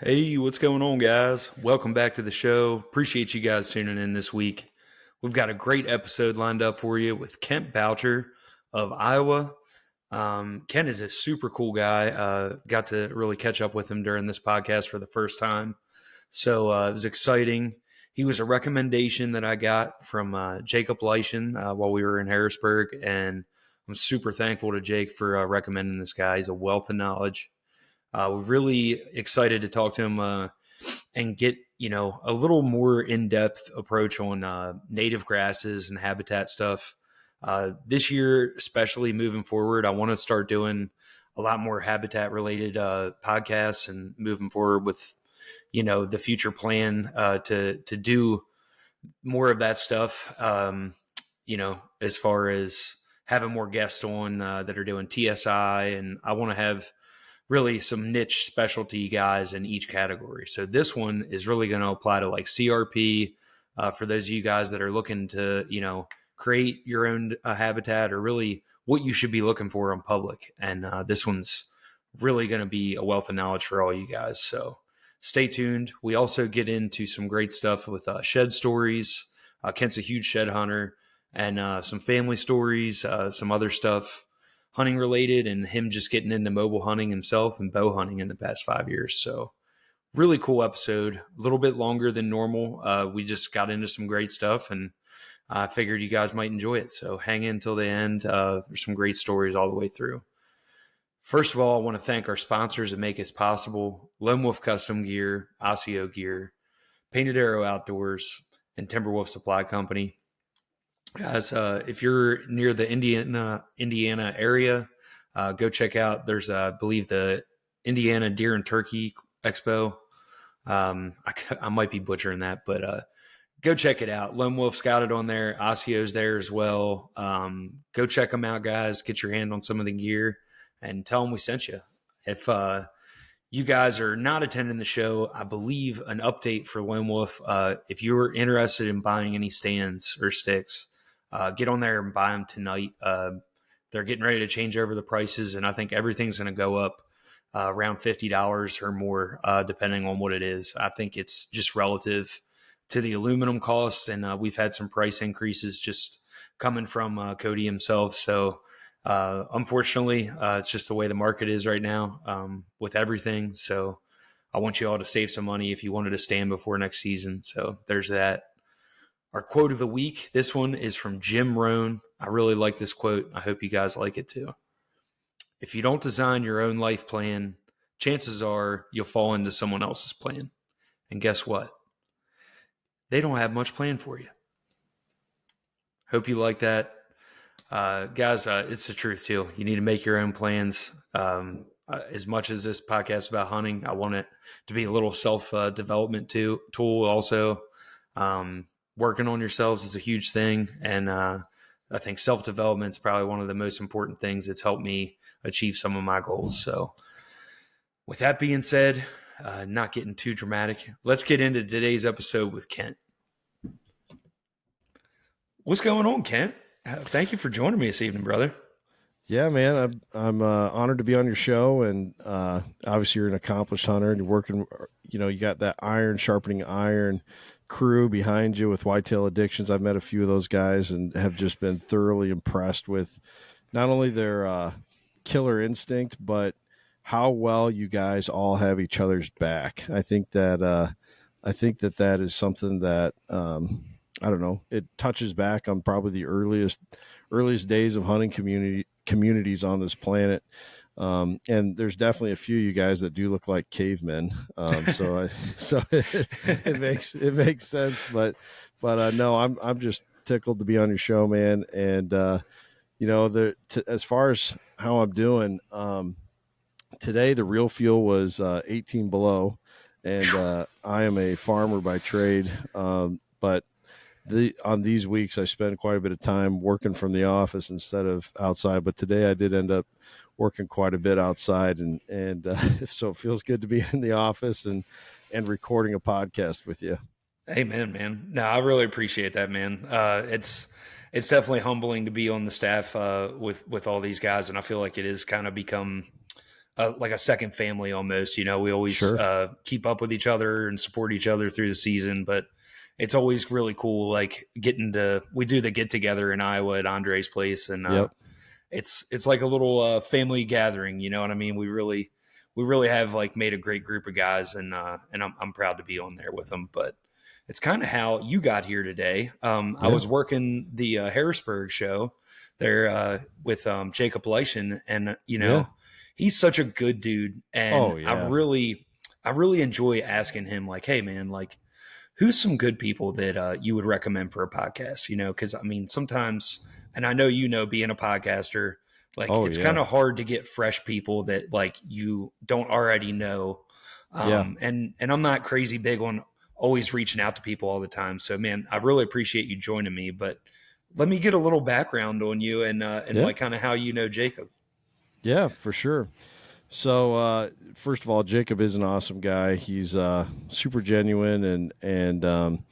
Hey, what's going on, guys? Welcome back to the show. Appreciate you guys tuning in this week. We've got a great episode lined up for you with Kent Boucher of Iowa. Kent is a super cool guy. Got to really catch up with him during this podcast for the first time. So it was exciting. He was a recommendation that I got from Jacob Leischen while we were in Harrisburg. And I'm super thankful to Jake for recommending this guy. He's a wealth of knowledge. We're really excited to talk to him and get, a little more in-depth approach on native grasses and habitat stuff. This year, especially moving forward, I want to start doing a lot more habitat-related podcasts and moving forward with, the future plan to do more of that stuff, as far as having more guests on that are doing TSI. And I want to have really some niche specialty guys in each category. So this one is really going to apply to like CRP for those of you guys that are looking to, create your own habitat or really what you should be looking for in public. And this one's really going to be a wealth of knowledge for all you guys. So stay tuned. We also get into some great stuff with shed stories. Kent's a huge shed hunter, and some family stories, some other stuff hunting related, and him just getting into mobile hunting himself and bow hunting in the past 5 years. So really cool episode, a little bit longer than normal. We just got into some great stuff, and I figured you guys might enjoy it. So hang in till the end. There's some great stories all the way through. First of all, I want to thank our sponsors that make this possible: Lone Wolf Custom Gear, Osseo Gear, Painted Arrow Outdoors, and Timberwolf Supply Company. Guys, if you're near the Indiana area, go check out. There's, I believe, the Indiana Deer and Turkey Expo. I might be butchering that, but go check it out. Lone Wolf's got it on there. Osseo's there as well. Go check them out, guys. Get your hand on some of the gear and tell them we sent you. If you guys are not attending the show, I believe an update for Lone Wolf. If you're interested in buying any stands or sticks, get on there and buy them tonight. They're getting ready to change over the prices, and I think everything's going to go up around $50 or more, depending on what it is. I think it's just relative to the aluminum cost, and we've had some price increases just coming from Cody himself. So unfortunately, it's just the way the market is right now with everything. So I want you all to save some money if you wanted to stand before next season. So there's that. Our quote of the week, this one is from Jim Rohn. I really like this quote. I hope you guys like it too. If you don't design your own life plan, chances are you'll fall into someone else's plan. And guess what? They don't have much planned for you. Hope you like that. Guys, it's the truth too. You need to make your own plans. As much as this podcast is about hunting, I want it to be a little self-development tool also. Working on yourselves is a huge thing. And I think self-development is probably one of the most important things that's helped me achieve some of my goals. So with that being said, not getting too dramatic, let's get into today's episode with Kent. What's going on, Kent? Thank you for joining me this evening, brother. Yeah, man, I'm honored to be on your show, and obviously you're an accomplished hunter, and you're working. You got that iron sharpening iron crew behind you with Whitetail Addictions. I've met a few of those guys and have just been thoroughly impressed with not only their killer instinct, but how well you guys all have each other's back. I think that is something that I don't know. It touches back on probably the earliest days of hunting communities on this planet. And there's definitely a few of you guys that do look like cavemen. So it makes sense, but no, I'm just tickled to be on your show, man. And, as far as how I'm doing, today, the real fuel was 18 below, and I am a farmer by trade. But on these weeks, I spend quite a bit of time working from the office instead of outside. But today I did end up working quite a bit outside, and so it feels good to be in the office and recording a podcast with you. Amen, man. No, I really appreciate that, man. It's definitely humbling to be on the staff with all these guys, and I feel like it has kind of become like a second family almost. You know, we always Sure. keep up with each other and support each other through the season, but it's always really cool. Like we do the get together in Iowa at Andre's place, and Yep. it's like a little family gathering. You know what I mean? We really have like made a great group of guys, and I'm proud to be on there with them. But it's kind of how you got here today. I Yeah. was working the Harrisburg show there with Jacob Leishan, and Yeah. he's such a good dude, and Oh I yeah. really enjoy asking him like, hey man, like who's some good people that you would recommend for a podcast? Because I mean sometimes, and I know being a podcaster, like Oh it's yeah. kind of hard to get fresh people that like you don't already know. Yeah. And I'm not crazy big on always reaching out to people all the time. So man, I really appreciate you joining me. But let me get a little background on you and Yeah. like kind of how you know Jacob. Yeah, for sure. So first of all, Jacob is an awesome guy. He's super genuine and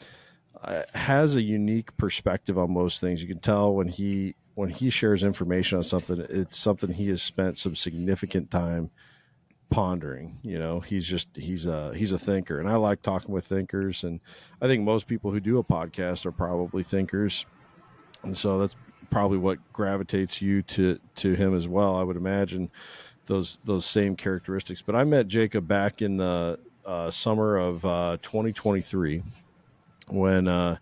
has a unique perspective on most things. You can tell when he shares information on something, it's something he has spent some significant time pondering. He's a thinker, and I like talking with thinkers. And I think most people who do a podcast are probably thinkers, and so that's probably what gravitates you to him as well. I would imagine those same characteristics. But I met Jacob back in the summer of 2023 when I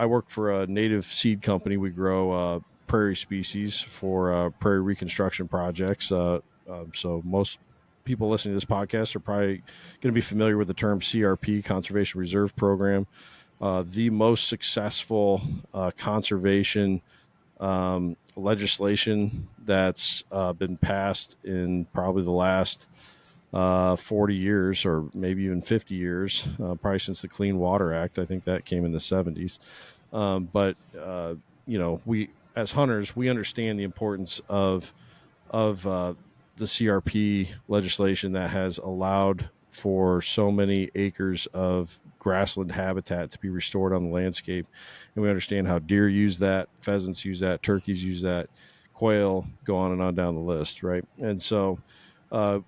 work for a native seed company. We grow prairie species for prairie reconstruction projects. So most people listening to this podcast are probably going to be familiar with the term CRP, Conservation Reserve Program, the most successful conservation legislation that's been passed in probably the last 40 years or maybe even 50 years, probably since the Clean Water Act. I think that came in the 70s. But we as hunters, we understand the importance of the CRP legislation that has allowed for so many acres of grassland habitat to be restored on the landscape. And we understand how deer use that, pheasants use that, turkeys use that, quail, go on down the list, right? And so at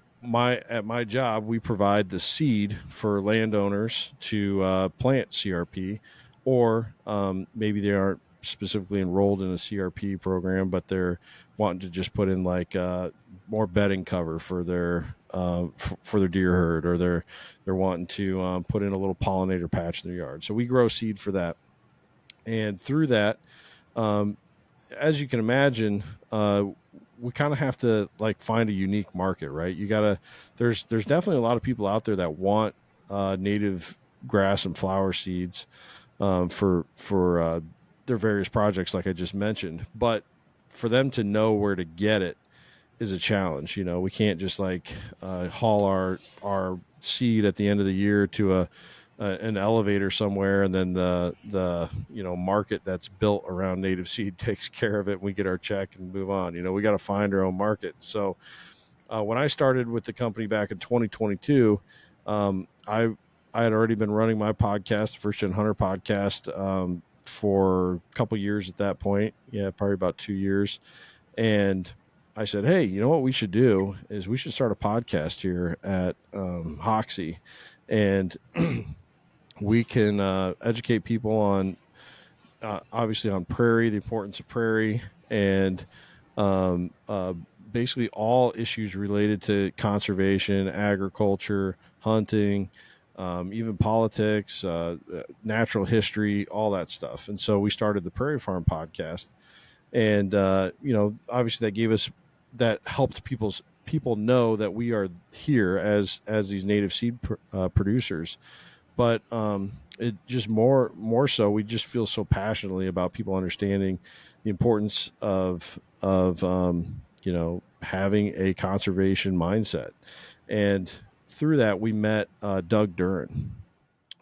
my job, we provide the seed for landowners to plant CRP, or maybe they aren't specifically enrolled in a CRP program, but they're wanting to just put in like more bedding cover for their deer herd, or they're wanting to put in a little pollinator patch in their yard. So we grow seed for that, and through that, um, as you can imagine, we kind of have to like find a unique market, right? There's definitely a lot of people out there that want native grass and flower seeds for their various projects, like I just mentioned. But for them to know where to get it is a challenge. We can't just like haul our seed at the end of the year to an elevator somewhere, and then the market that's built around native seed takes care of it, and we get our check and move on. We got to find our own market. So when I started with the company back in 2022, I had already been running my podcast, the First Gen Hunter podcast, for a couple years at that point. Yeah, probably about 2 years. And I said, hey, you know what we should do is we should start a podcast here at Hoxie, and we can educate people on obviously on prairie, the importance of prairie, and um, uh, basically all issues related to conservation, agriculture, hunting, even politics, natural history, all that stuff. And so we started the Prairie Farm podcast, and obviously that helped people know that we are here as these native seed producers. But it just more so, we just feel so passionately about people understanding the importance of having a conservation mindset. And through that, we met Doug Duran.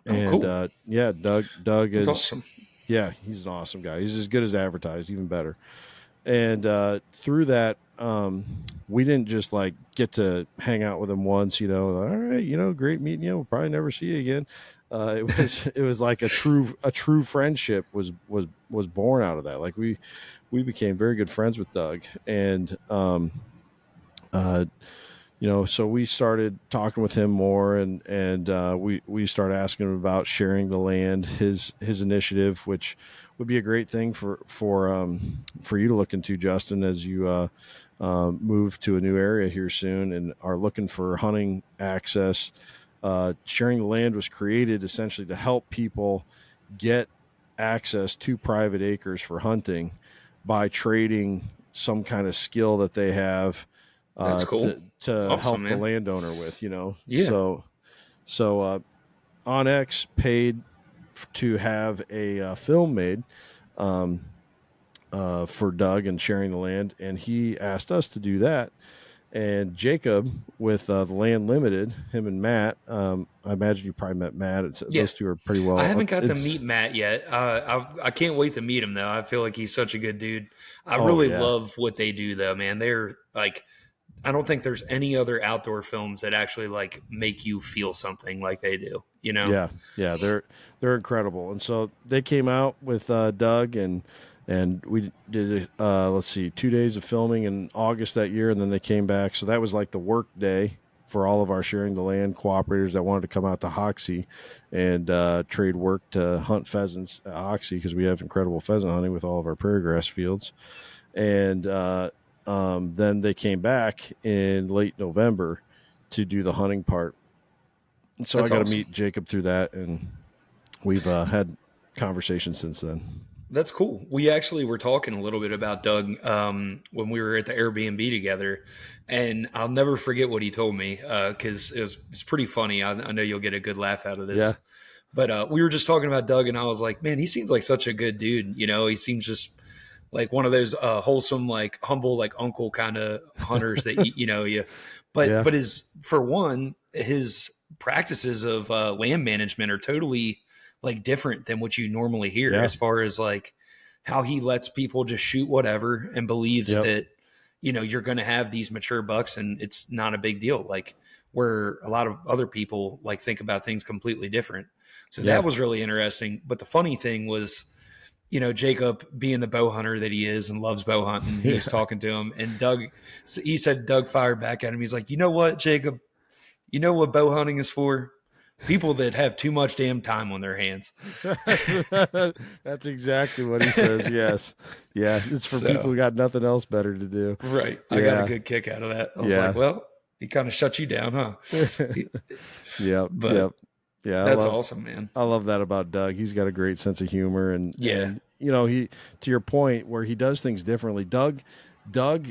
Oh, And cool. yeah, Doug That's is, awesome. yeah, he's an awesome guy. He's as good as advertised, even better. And through that, we didn't just like get to hang out with him once. All right, great meeting you. We'll probably never see you again. It was like a true friendship was born out of that. Like we became very good friends with Doug, and uh, so we started talking with him more, and we started asking him about sharing the land, his initiative, which would be a great thing for you to look into, Justin, as you move to a new area here soon and are looking for hunting access. Sharing the land was created essentially to help people get access to private acres for hunting by trading some kind of skill that they have That's cool. to Awesome, help the man. landowner with, Yeah, So Onyx paid to have a film made um, for Doug and sharing the land, and he asked us to do that. And Jacob with the Land Limited, him and Matt. I imagine you probably met Matt. yeah. Those two are pretty I well. haven't got to It's meet Matt yet. I can't wait to meet him though. I feel like he's such a good dude. I Oh really yeah, love what they do though, man. They're like, I don't think there's any other outdoor films that actually like make you feel something like they do. You know? yeah. They're incredible. And so they came out with Doug and we did let's see, 2 days of filming in August that year, and then they came back. So that was like the work day for all of our sharing the land cooperators that wanted to come out to Hoxie and trade work to hunt pheasants at Hoxie, because we have incredible pheasant hunting with all of our prairie grass fields. And then they came back in late November to do the hunting part. And so I That's got to awesome. meet Jacob through that, and we've had conversations since then. That's cool. We actually were talking a little bit about Doug when we were at the Airbnb together, and I'll never forget what he told me because it's pretty funny. I know you'll get a good laugh out of Yeah, this. But we were just talking about Doug, and I was like, man, he seems like such a good dude. You know, he seems just like one of those wholesome, like humble, like uncle kind of hunters that you know you. yeah, But his for one, his practices of land management are totally like different than what you normally hear, yeah, as far as like how he lets people just shoot whatever and believes yep, that you're going to have these mature bucks and it's not a big deal. Like where a lot of other people like think about things completely different. So yeah. that was really interesting. But the funny thing was, Jacob being the bow hunter that he is and loves bow hunting, he was Yeah. talking to him, and he said Doug fired back at him. He's like, you know what, Jacob, you know what bow hunting is for? People that have too much damn time on their hands. That's exactly what he says. Yes. Yeah. It's for people So, who got nothing else better to do. right. I got a Yeah. good kick out of that. I was like, Yeah. well, he kind of shut you down, huh? He- Yep. But Yep. Yeah. that's awesome, man. I love that about Doug. He's got a great sense of humor, Yeah. and he, to your point, where he does things differently. Doug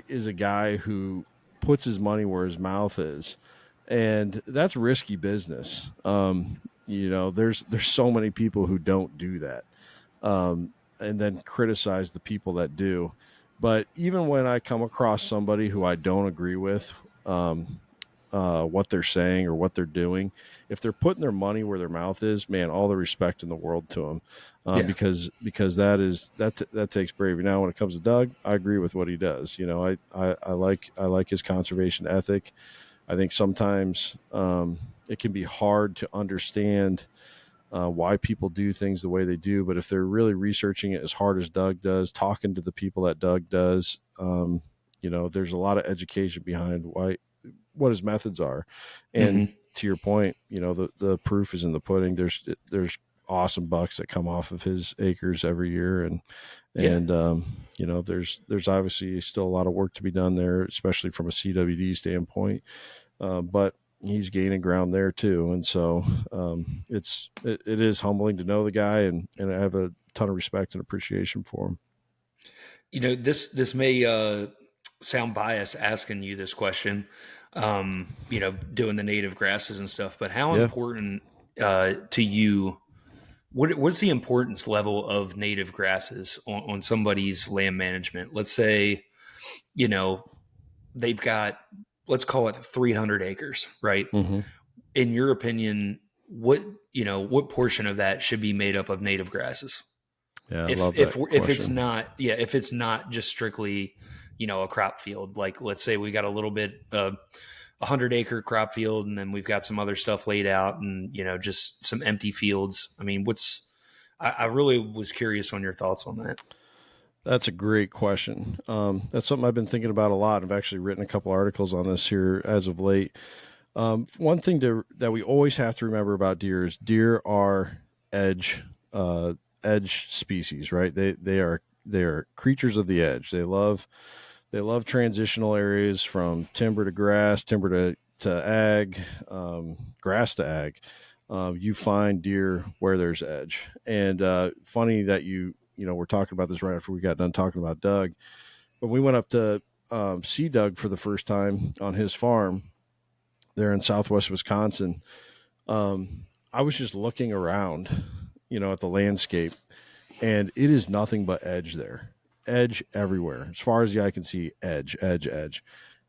is a guy who puts his money where his mouth is, and that's risky business. There's so many people who don't do that, and then criticize the people that do. But even when I come across somebody who I don't agree with, what they're saying or what they're doing, if they're putting their money where their mouth is, man, all the respect in the world to them, Yeah. because that takes bravery. Now, when it comes to Doug, I agree with what he does. I like his conservation ethic. I think sometimes it can be hard to understand why people do things the way they do. But if they're really researching it as hard as Doug does, talking to the people that Doug does, there's a lot of education behind what his methods are. And Hmm. to your point, the proof is in the pudding. There's awesome bucks that come off of his acres every year, and Yeah. and there's obviously still a lot of work to be done there, especially from a CWD standpoint. But he's gaining ground there too, and so it is humbling to know the guy, and I have a ton of respect and appreciation for him. This may sound biased asking you this question, doing the native grasses and stuff, but how Yeah. important to you, what's the importance level of native grasses on somebody's land management? Let's say, you know, they've got, let's call it 300 acres, right? Hmm. In your opinion, what portion of that should be made up of native grasses? Yeah, I if love if that if it's question. not, yeah, if it's not just strictly a crop field, like let's say we got a little bit 100-acre crop field and then we've got some other stuff laid out and just some empty fields. I mean, I really was curious on your thoughts on that. That's a great question. That's something I've been thinking about a lot. I've actually written a couple articles on this here as of late. One thing that we always have to remember about deer is deer are edge edge species, right? They are creatures of the edge. They love transitional areas from timber to grass, timber to ag, grass to ag. You find deer where there's edge. And funny that we're talking about this right after we got done talking about Doug. When we went up to see Doug for the first time on his farm there in Southwest Wisconsin, I was just looking around, at the landscape, and it is nothing but edge there, edge everywhere. As far as the eye can see, edge, edge, edge.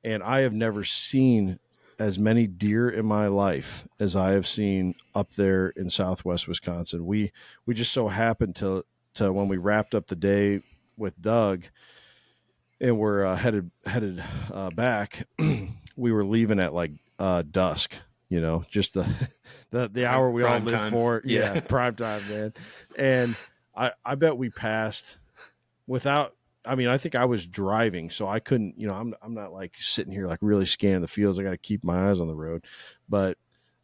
And I have never seen as many deer in my life as I have seen up there in Southwest Wisconsin. We just so happened to when we wrapped up the day with Doug and we're headed back, we were leaving at like dusk. Just the hour we all live time. for. Yeah. Prime time, man. And I bet we passed without. I mean, I think I was driving, so I couldn't. I'm not like sitting here like really scanning the fields. I got to keep my eyes on the road, but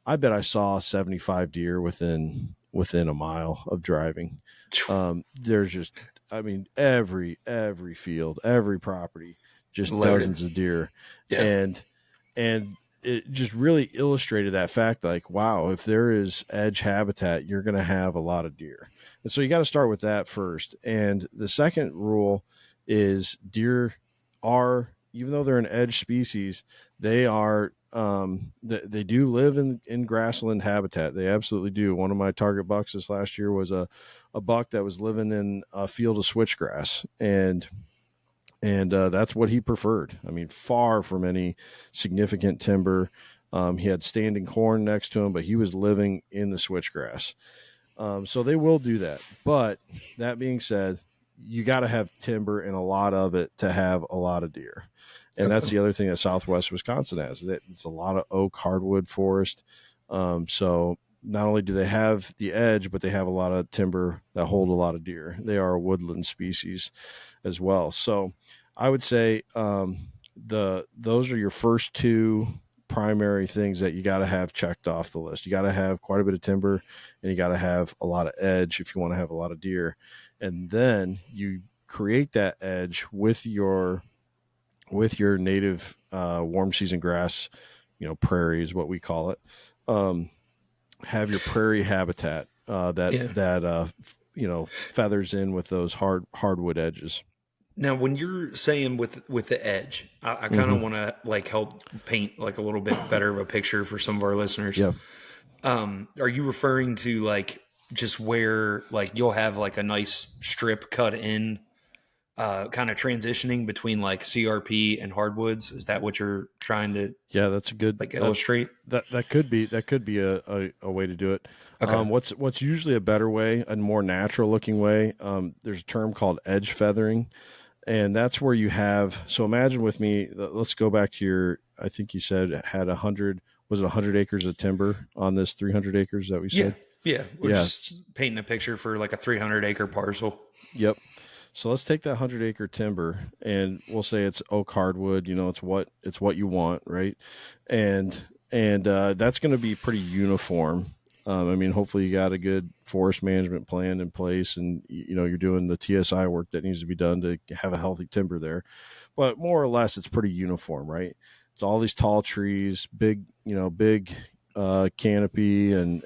I bet I saw 75 deer within a mile of driving. There's just, I mean, every field, every property, just Loaded. dozens of deer, Yeah. and it just really illustrated that fact. Like, wow, if there is edge habitat, you're going to have a lot of deer, and so you got to start with that first. And the second rule is deer are, even though they're an edge species, they are they do live in grassland habitat. They absolutely do. One of my target bucks this last year was a buck that was living in a field of switchgrass, and that's what he preferred. I mean, far from any significant timber. He had standing corn next to him, but he was living in the switchgrass. So they will do that. But that being said, you got to have timber and a lot of it to have a lot of deer. And that's the other thing that Southwest Wisconsin has. It's a lot of oak hardwood forest. So not only do they have the edge, but they have a lot of timber that hold a lot of deer. They are a woodland species as well. So I would say those are your first two primary things that you got to have checked off the list. You got to have quite a bit of timber, and you got to have a lot of edge if you want to have a lot of deer. And then you create that edge with your native warm season grass, prairie is what we call it. Have your prairie habitat that feathers in with those hardwood edges. Now, when you're saying with the edge, I kind of want to like help paint like a little bit better of a picture for some of our listeners. Yeah. Are you referring to like just where like you'll have like a nice strip cut in, kind of transitioning between like CRP and hardwoods? Is that what you're trying to? Yeah, that's a good like illustrate. That could be a way to do it. Okay. What's usually a better way, a more natural looking way. There's a term called edge feathering. And that's where you have, so imagine with me, let's go back to your, I think you said it had 100 acres of timber on this 300 acres that we said? Yeah. We're just painting a picture for like a 300-acre parcel. Yep. So let's take that 100-acre timber and we'll say it's oak hardwood, it's what you want. Right. And that's going to be pretty uniform. I mean, hopefully you got a good forest management plan in place and, you're doing the TSI work that needs to be done to have a healthy timber there. But more or less, it's pretty uniform, right? It's all these tall trees, big canopy and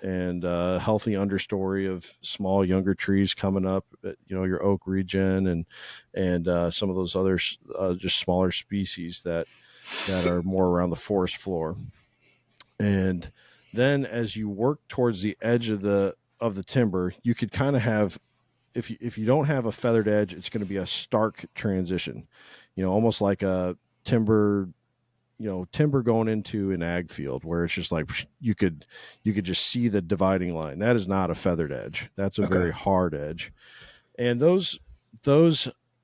healthy understory of small, younger trees coming up, your oak region and some of those other just smaller species that are more around the forest floor. And then as you work towards the edge of the timber, you could kind of have, if you don't have a feathered edge, it's going to be a stark transition, almost like a timber going into an ag field where it's just like you could just see the dividing line. That is not a feathered edge. That's a very hard edge. And those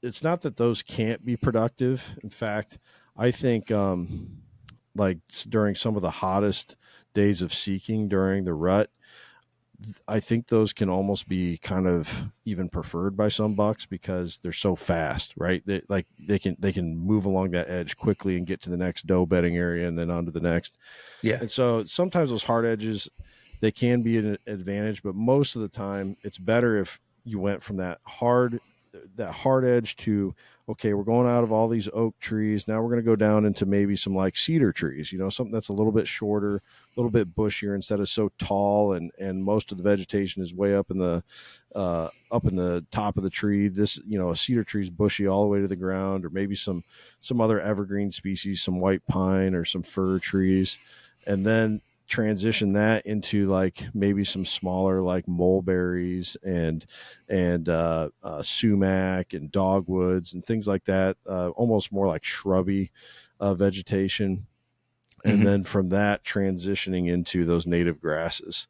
it's not that those can't be productive. In fact, I think like during some of the hottest days of seeking during the rut, I think those can almost be kind of even preferred by some bucks because they're so fast, right? They can move along that edge quickly and get to the next doe bedding area and then on to the next. Yeah. And so sometimes those hard edges, they can be an advantage, but most of the time it's better if you went from that hard edge to, okay, we're going out of all these oak trees. Now we're going to go down into maybe some like cedar trees, something that's a little bit shorter, a little bit bushier instead of so tall. And most of the vegetation is way up in the top of the tree. This, a cedar tree is bushy all the way to the ground, or maybe some other evergreen species, some white pine or some fir trees. And then transition that into like maybe some smaller like mulberries and sumac and dogwoods and things like that, almost more like shrubby vegetation. And Mm-hmm. then from that transitioning into those native grasses.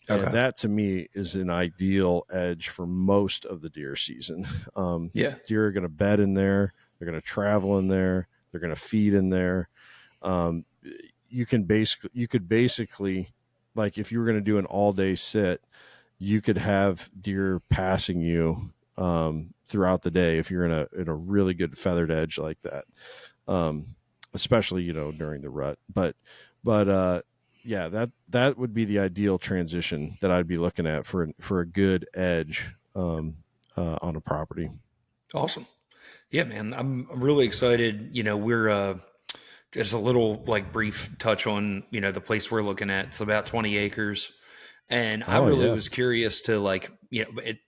And Okay. that to me is an ideal edge for most of the deer season. Yeah. Deer are going to bed in there. They're going to travel in there. They're going to feed in there. Um, you could basically, like if you were going to do an all day sit, you could have deer passing you throughout the day if you're in a really good feathered edge like that, um, especially during the rut. But yeah, that would be the ideal transition that I'd be looking at for a good edge on a property. Awesome. Yeah, man. I'm really excited. We're just a little like brief touch on, the place we're looking at. It's about 20 acres. And I Oh really yeah, was curious to like,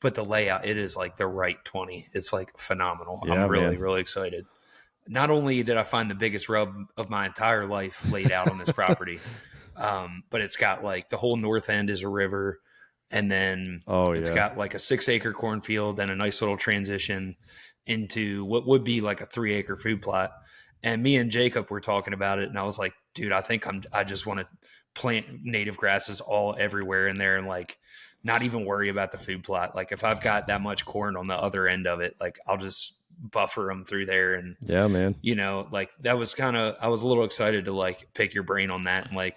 but the layout, it is like the right 20. It's like phenomenal. I'm yeah, really, man. really excited. Not only did I find the biggest rub of my entire life laid out on this property, but it's got like the whole north end is a river. And then Oh it's yeah, got like a 6 acre cornfield and a nice little transition into what would be like a 3 acre food plot. And me and Jacob were talking about it, and I was like, dude, I just want to plant native grasses all everywhere in there and like not even worry about the food plot. Like if I've got that much corn on the other end of it, like I'll just buffer them through there. And yeah, man. like that was I was a little excited to like pick your brain on that and like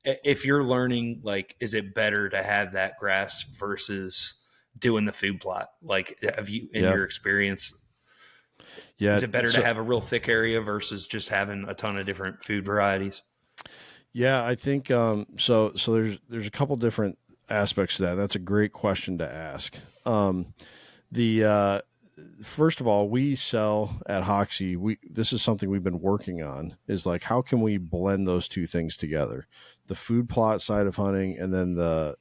if you're learning, like, is it better to have that grass versus doing the food plot? Like, have you, in Yeah, your experience, yeah. is it better to So have a real thick area versus just having a ton of different food varieties? yeah, I think so there's a couple different aspects to that. That's a great question to ask. The First of all, we sell at Hoxie. This is something we've been working on. Is like how can we blend those two things together, the food plot side of hunting, and then the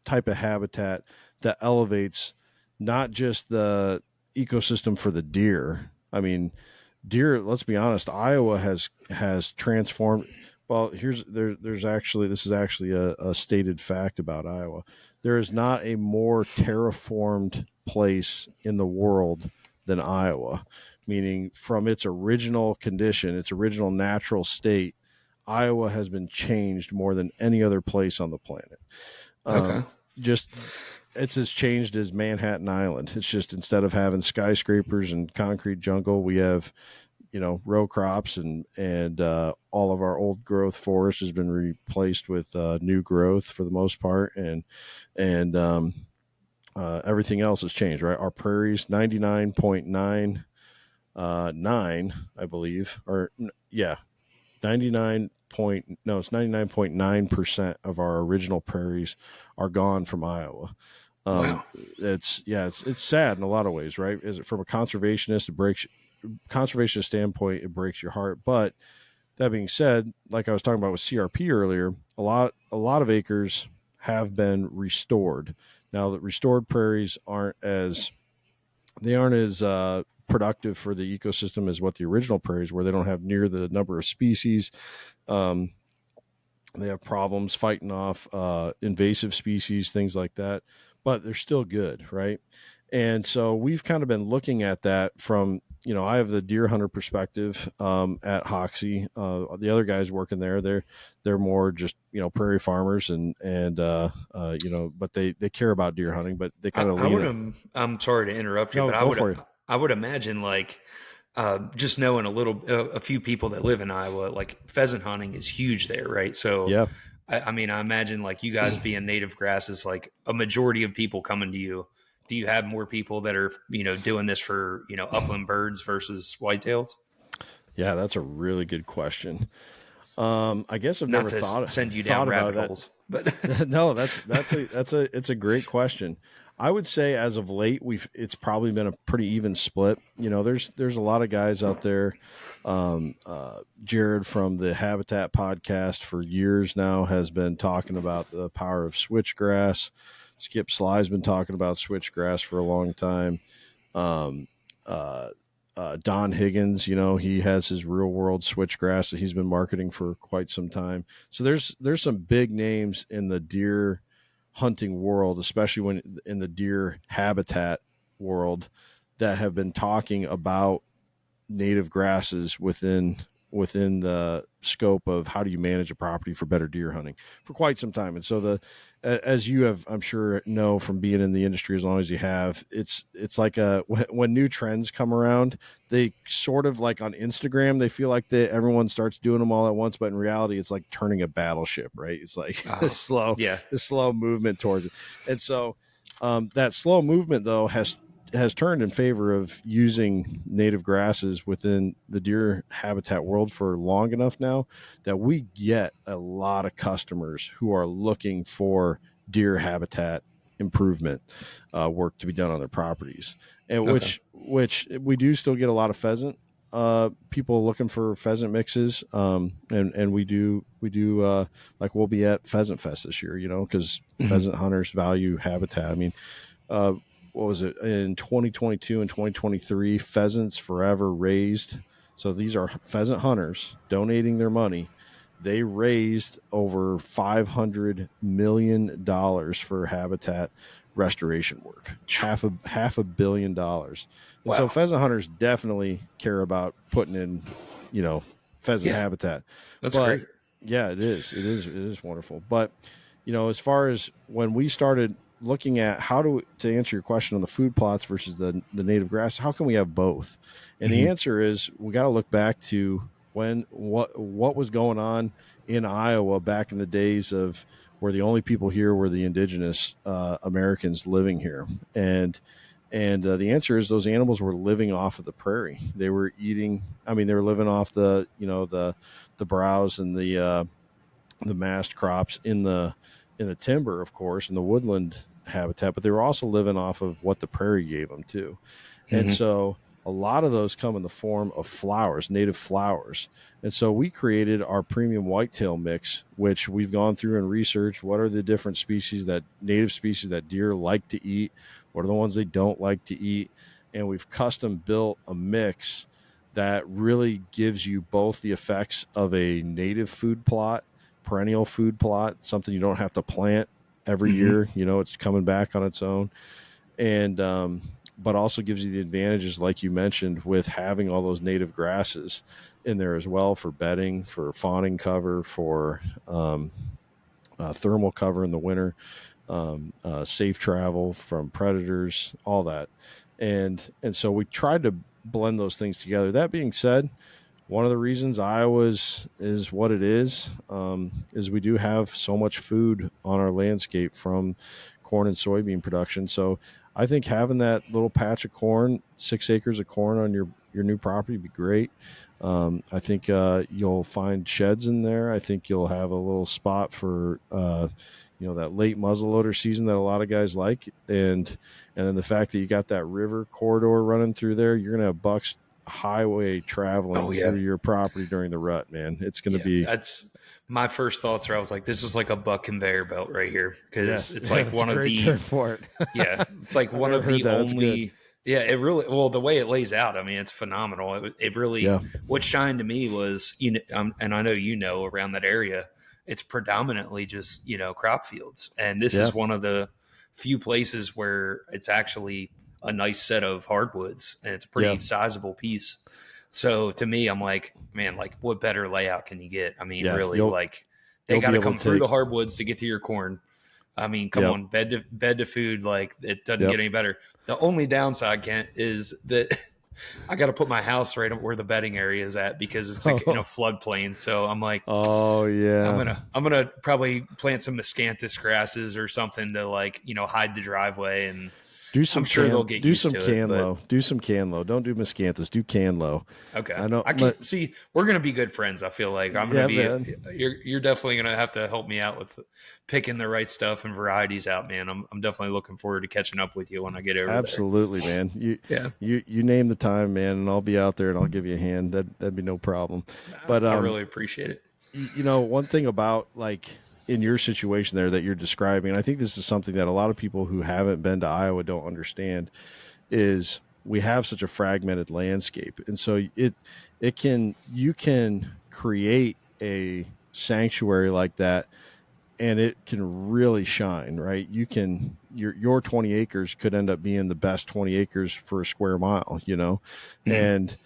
type of habitat that elevates not just the ecosystem for the deer. I mean, deer. Let's be honest. Iowa has transformed. Well, there's actually this is actually a stated fact about Iowa. There is not a more terraformed place in the world than Iowa, meaning from its original condition, its original natural state, Iowa has been changed more than any other place on the planet. Okay. Just it's as changed as Manhattan Island. It's just instead of having skyscrapers and concrete jungle, we have row crops and all of our old growth forest has been replaced with new growth for the most part, and everything else has changed. Right, our prairies 99.99 I believe, or yeah, 99 point no it's 99.9% of our original prairies are gone from Iowa. Wow. It's sad in a lot of ways, right? Is it from a conservationist standpoint, it breaks your heart. But that being said, like I was talking about with CRP earlier, a lot of acres have been restored. Now that restored prairies aren't as productive for the ecosystem as what the original prairies were. They don't have near the number of species. Um, they have problems fighting off invasive species, things like that, but they're still good, right? And so we've kind of been looking at that from, I have the deer hunter perspective at Hoxie. The other guys working there, they're more just prairie farmers and but they care about deer hunting, but they kind of I lean would it. I'm sorry to interrupt you, No, but go for it. I would imagine like just knowing a few people that live in Iowa, like pheasant hunting is huge there, right? So Yeah, I mean, I imagine like you guys being native grasses, like a majority of people coming to you. Do you have more people that are, doing this for, upland birds versus whitetails? Yeah, that's a really good question. I guess I've Not never to send you down thought about rabbit that. holes, but No, it's a great question. I would say as of late, it's probably been a pretty even split. There's a lot of guys out there. Jared from the Habitat podcast for years now has been talking about the power of switchgrass. Skip Sly's been talking about switchgrass for a long time. Um, uh, Don Higgins, he has his real world switchgrass that he's been marketing for quite some time. So there's some big names in the deer hunting world, especially when in the deer habitat world, that have been talking about native grasses within the scope of how do you manage a property for better deer hunting for quite some time. And so as you have, I'm sure, know from being in the industry as long as you have, it's like when new trends come around, they sort of like on Instagram, they feel like everyone starts doing them all at once, but in reality, it's like turning a battleship, right? It's like yeah, the slow movement towards it. And so that slow movement though has turned in favor of using native grasses within the deer habitat world for long enough now that we get a lot of customers who are looking for deer habitat improvement work to be done on their properties, and okay, which we do still get a lot of pheasant people looking for pheasant mixes, and we do like we'll be at Pheasant Fest this year, because Mhm. pheasant hunters value habitat. I mean, uh, what was it in 2022 and 2023? Pheasants Forever raised. So these are pheasant hunters donating their money. They raised over $500 million for habitat restoration work. Half a billion dollars. And so Wow, pheasant hunters definitely care about putting in, pheasant yeah, habitat. that's But great. yeah, it is. It is wonderful. But as far as when we started looking at to answer your question on the food plots versus the native grass, how can we have both? And the Mhm. answer is we got to look back to what was going on in Iowa back in the days of where the only people here were the indigenous Americans living here, and the answer is those animals were living off of the prairie. They were eating. I mean, they were living off the browse and the mast crops in the timber, of course, in the woodland habitat, but they were also living off of what the prairie gave them too. And Mhm. so a lot of those come in the form of flowers, native flowers. And so we created our premium whitetail mix, which we've gone through and researched what are the different native species that deer like to eat, what are the ones they don't like to eat. And we've custom built a mix that really gives you both the effects of a native food plot, perennial food plot, something you don't have to plant every Mhm. year. It's coming back on its own, and but also gives you the advantages, like you mentioned, with having all those native grasses in there as well for bedding, for fawning cover, for thermal cover in the winter, safe travel from predators, all that, and so we tried to blend those things together. That being said, one of the reasons Iowa is what it is we do have so much food on our landscape from corn and soybean production. So I think having that little patch of corn, 6 acres of corn on your new property would be great. I think you'll find sheds in there. I think you'll have a little spot for that late muzzleloader season that a lot of guys like, and then the fact that you got that river corridor running through there, you're gonna have bucks highway Oh traveling yeah, through your property during the rut, man. It's going to yeah. be That's my first thoughts. Are I was like, this is like a buck conveyor belt right here because yes, it's yeah, like that's a one of great term the for it. yeah, it's like I've one never of heard the that. That's good. only. Yeah, it really well the way it lays out. I mean, it's phenomenal. It really Yeah, what shined to me was and I know around that area, it's predominantly just crop fields, and this yeah, is one of the few places where it's actually a nice set of hardwoods, and it's a yeah, pretty sizable piece. So to me, I'm like, man, like what better layout can you get? I mean, yeah. really, You'll like they you'll got be to able come to through the take. hardwoods to get to your corn. I mean, come Yep, on, bed to food, like it doesn't yep. get any better. The only downside, Kent, is that I got to put my house right where the bedding area is at because it's like in a floodplain. So I'm like, Oh yeah. I'm gonna probably plant some miscanthus grasses or something to like hide the driveway, and I'm sure they'll get used to it. But Do some canlo. Don't do miscanthus. Do canlo. okay, I know. I can see we're gonna be good friends. I feel like I'm gonna Yeah, be. man. You're definitely gonna have to help me out with picking the right stuff and varieties out, man. I'm definitely looking forward to catching up with you when I get over Absolutely, man. there. You name the time, man, and I'll be out there and I'll give you a hand. That'd be no problem. Yeah, But I really appreciate it. one thing about like in your situation there that you're describing, and I think this is something that a lot of people who haven't been to Iowa don't understand, is we have such a fragmented landscape, and so you can create a sanctuary like that, and it can really shine, right? You can your 20 acres could end up being the best 20 acres for a square mile, Mhm.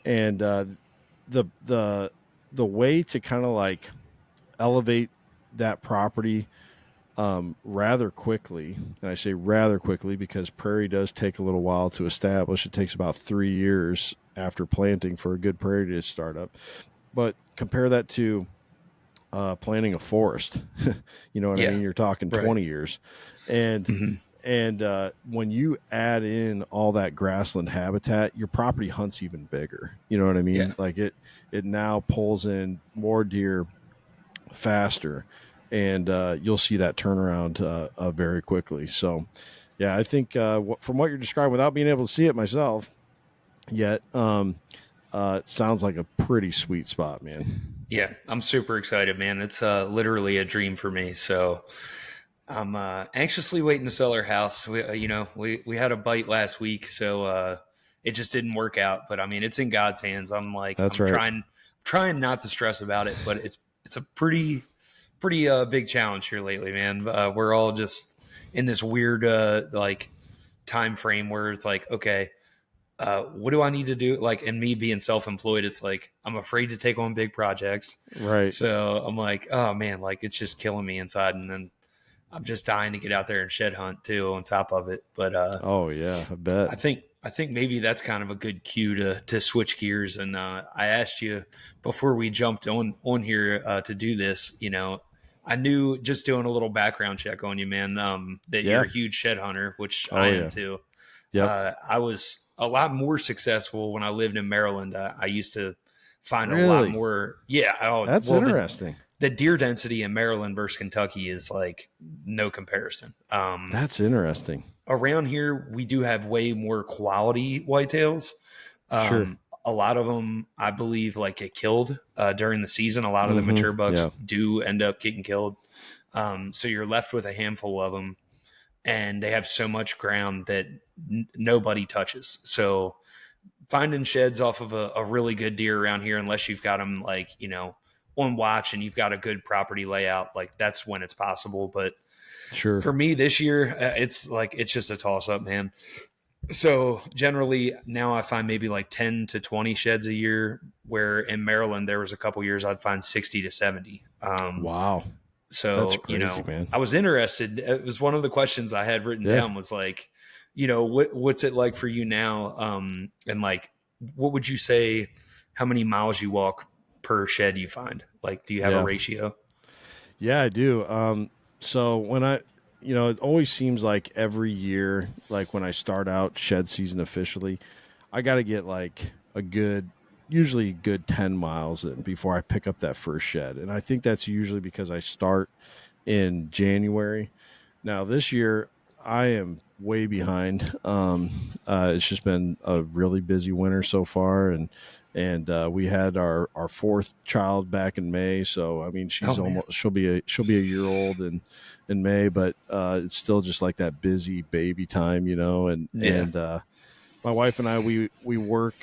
and the the way to kind of like elevate that property rather quickly. And I say rather quickly because prairie does take a little while to establish. It takes about 3 years after planting for a good prairie to start up. But compare that to planting a forest. You know what I Yeah, mean? You're talking right. 20 years. And Mhm. when you add in all that grassland habitat, your property hunts even bigger. You know what I Yeah. mean? Like it now pulls in more deer faster, and you'll see that turnaround very quickly. So, yeah, I think from what you're describing, without being able to see it myself yet, it sounds like a pretty sweet spot, man. Yeah, I'm super excited, man. It's literally a dream for me. So I'm anxiously waiting to sell our house. We had a bite last week, so it just didn't work out. But I mean, it's in God's hands. That's I'm right. trying not to stress about it, but it's a pretty big challenge here lately, man. We're all just in this weird like time frame where it's like, okay, what do I need to do? Like, and me being self employed, it's like I'm afraid to take on big projects. Right. So I'm like, oh man, like it's just killing me inside, and then I'm just dying to get out there and shed hunt too on top of it. But Oh yeah, I bet. I think maybe that's kind of a good cue to switch gears. And I asked you before we jumped on here to do this. I knew just doing a little background check on you, man, that Yeah. you're a huge shed hunter, which I Oh am yeah. too. Yep. I was a lot more successful when I lived in Maryland. I used to find a lot Really? more. Yeah. Oh, That's well, interesting. the deer density in Maryland versus Kentucky is like no comparison. That's interesting. Around here, we do have way more quality whitetails. Sure. A lot of them, I believe, like get killed during the season. A lot of the mature bucks Yeah. do end up getting killed. So you're left with a handful of them, and they have so much ground that nobody touches. So finding sheds off of a really good deer around here, unless you've got them like, on watch and you've got a good property layout, like that's when it's possible. But Sure. for me this year, it's just a toss up, man. So generally now I find maybe like 10 to 20 sheds a year, where in Maryland, there was a couple years I'd find 60 to 70. Wow. That's So, crazy, man. I was interested. It was one of the questions I had written Yeah. down was like, what's it like for you now? And like, what would you say, how many miles you walk per shed you find? Like, do you have a Yeah. ratio? Yeah, I do. So when it always seems like every year, like when I start out shed season officially, I got to get like usually a good 10 miles in before I pick up that first shed. And I think that's usually because I start in January. Now this year I am way behind. It's just been a really busy winter so far, and we had our fourth child back in May. So I mean, Oh man. she'll be a year old in May, but it's still just like that busy baby time, and Yeah. my wife and I we work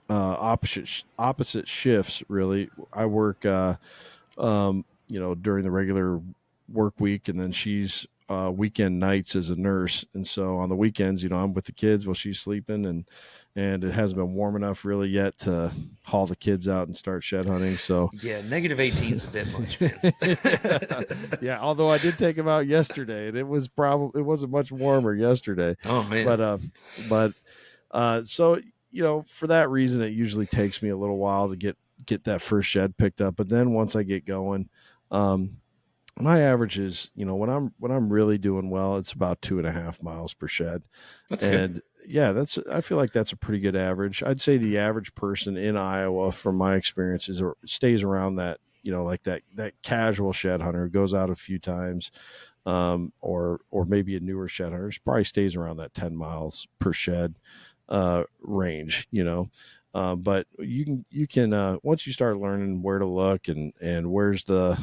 opposite shifts really. I work during the regular work week, and then she's weekend nights as a nurse. And so on the weekends, I'm with the kids while she's sleeping, and it hasn't been warm enough really yet to haul the kids out and start shed hunting. So Yeah. -18 is a bit much, man. yeah, although I did take them out yesterday, and it wasn't much warmer yesterday, Oh man. but So, for that reason, it usually takes me a little while to get that first shed picked up. But then once I get going, um, my average is, when I'm really doing well, it's about 2.5 miles per shed. That's good. And yeah, I feel like that's a pretty good average. I'd say the average person in Iowa, from my experience, stays around that, like that casual shed hunter who goes out a few times, or maybe a newer shed hunter probably stays around that 10 miles per shed range, but you can once you start learning where to look and where's the,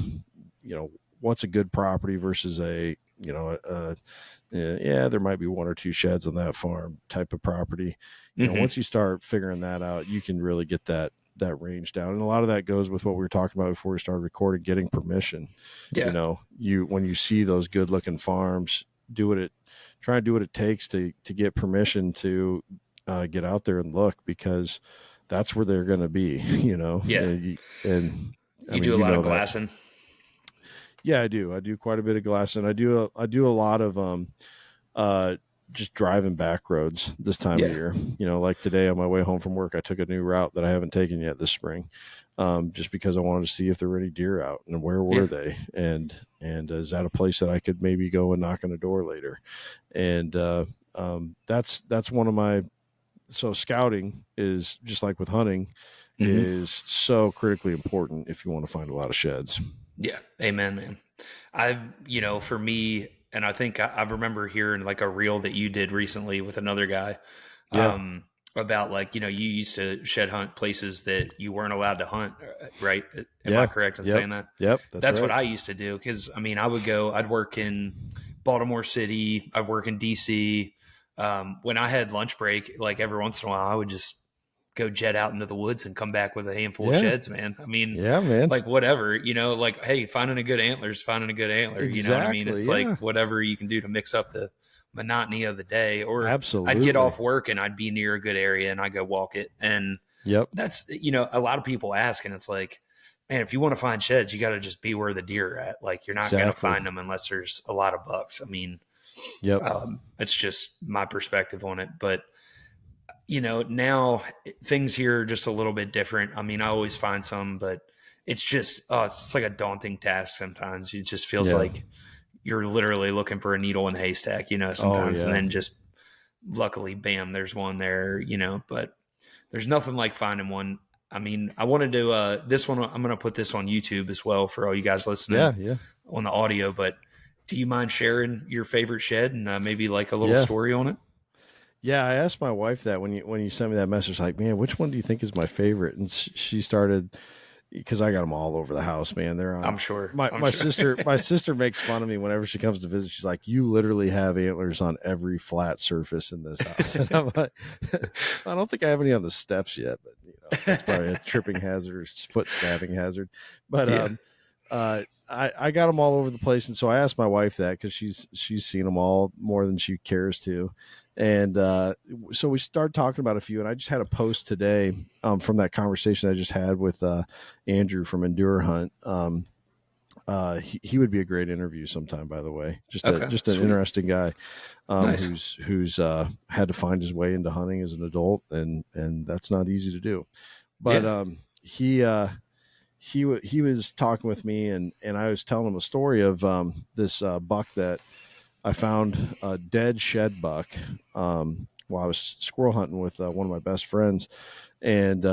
what's a good property versus a, yeah, there might be one or two sheds on that farm type of property. Hmm. Once you start figuring that out, you can really get that range down. And a lot of that goes with what we were talking about before we started recording, getting permission. Yeah. When you see those good looking farms, try and do what it takes to get permission to get out there and look, because that's where they're going to be, Yeah. and I You mean, do a lot of that. glassing. Yeah, I do. I do quite a bit of glassing. I do a lot of uh just driving back roads this time of Yeah. year. Like today on my way home from work, I took a new route that I haven't taken yet this spring, just because I wanted to see if there were any deer out and where Yeah. were they, and is that a place that I could maybe go and knock on a door later. And that's one of my, so scouting is just like with hunting, Hmm. is so critically important if you want to find a lot of sheds. Yeah. Amen, man. For me, and I think I remember hearing like a reel that you did recently with another guy, Yeah. um, about like, you used to shed hunt places that you weren't allowed to hunt, right? Am I Yeah. correct in Yep. saying that? Yep. That's That's what right. I used to do. Cause I mean, I'd work in Baltimore City, I'd work in DC. When I had lunch break, like every once in a while, I would just go jet out into the woods and come back with a handful of Yeah. sheds, man. I mean, Yeah, man. like whatever, like, hey, finding a good antler's finding a good antler. You know what I mean? Exactly. It's like Yeah. whatever you can do to mix up the monotony of the day. Or I'd get Absolutely. off work and I'd be near a good area and I go walk it. And Yep. that's, a lot of people ask, and it's like, man, if you want to find sheds, you got to just be where the deer are at. Like you're not going to Exactly. find them unless there's a lot of bucks. I mean, Yep. it's just my perspective on it. But now things here are just a little bit different. I mean, I always find some, but it's just, it's like a daunting task sometimes. It just feels Yeah. like you're literally looking for a needle in a haystack, Oh sometimes, and yeah. then just luckily, bam, there's one there, but there's nothing like finding one. I mean, I wanted to, this one, I'm going to put this on YouTube as well for all you guys listening Yeah. Yeah. on the audio, but do you mind sharing your favorite shed and maybe like a little Yeah. story on it? Yeah. I asked my wife that when you sent me that message, like, man, which one do you think is my favorite? And she started, because I got them all over the house, man. They're on. I'm sure. My I'm my sure. sister makes fun of me whenever she comes to visit. She's like, "You literally have antlers on every flat surface in this house." And I'm like, "I don't think I have any on the steps yet, but that's probably a tripping hazard or foot stabbing hazard." But Yeah. I got them all over the place, and so I asked my wife that because she's seen them all more than she cares to, and so we started talking about a few, and I just had a post today from that conversation I just had with Andrew from Endure Hunt. He would be a great interview sometime, by the way. Okay. Just an Sweet. interesting guy, Nice. who's had to find his way into hunting as an adult, and that's not easy to do. But Yeah. he was talking with me, and I was telling him a story of this buck that I found, a dead shed buck, while I was squirrel hunting with one of my best friends, and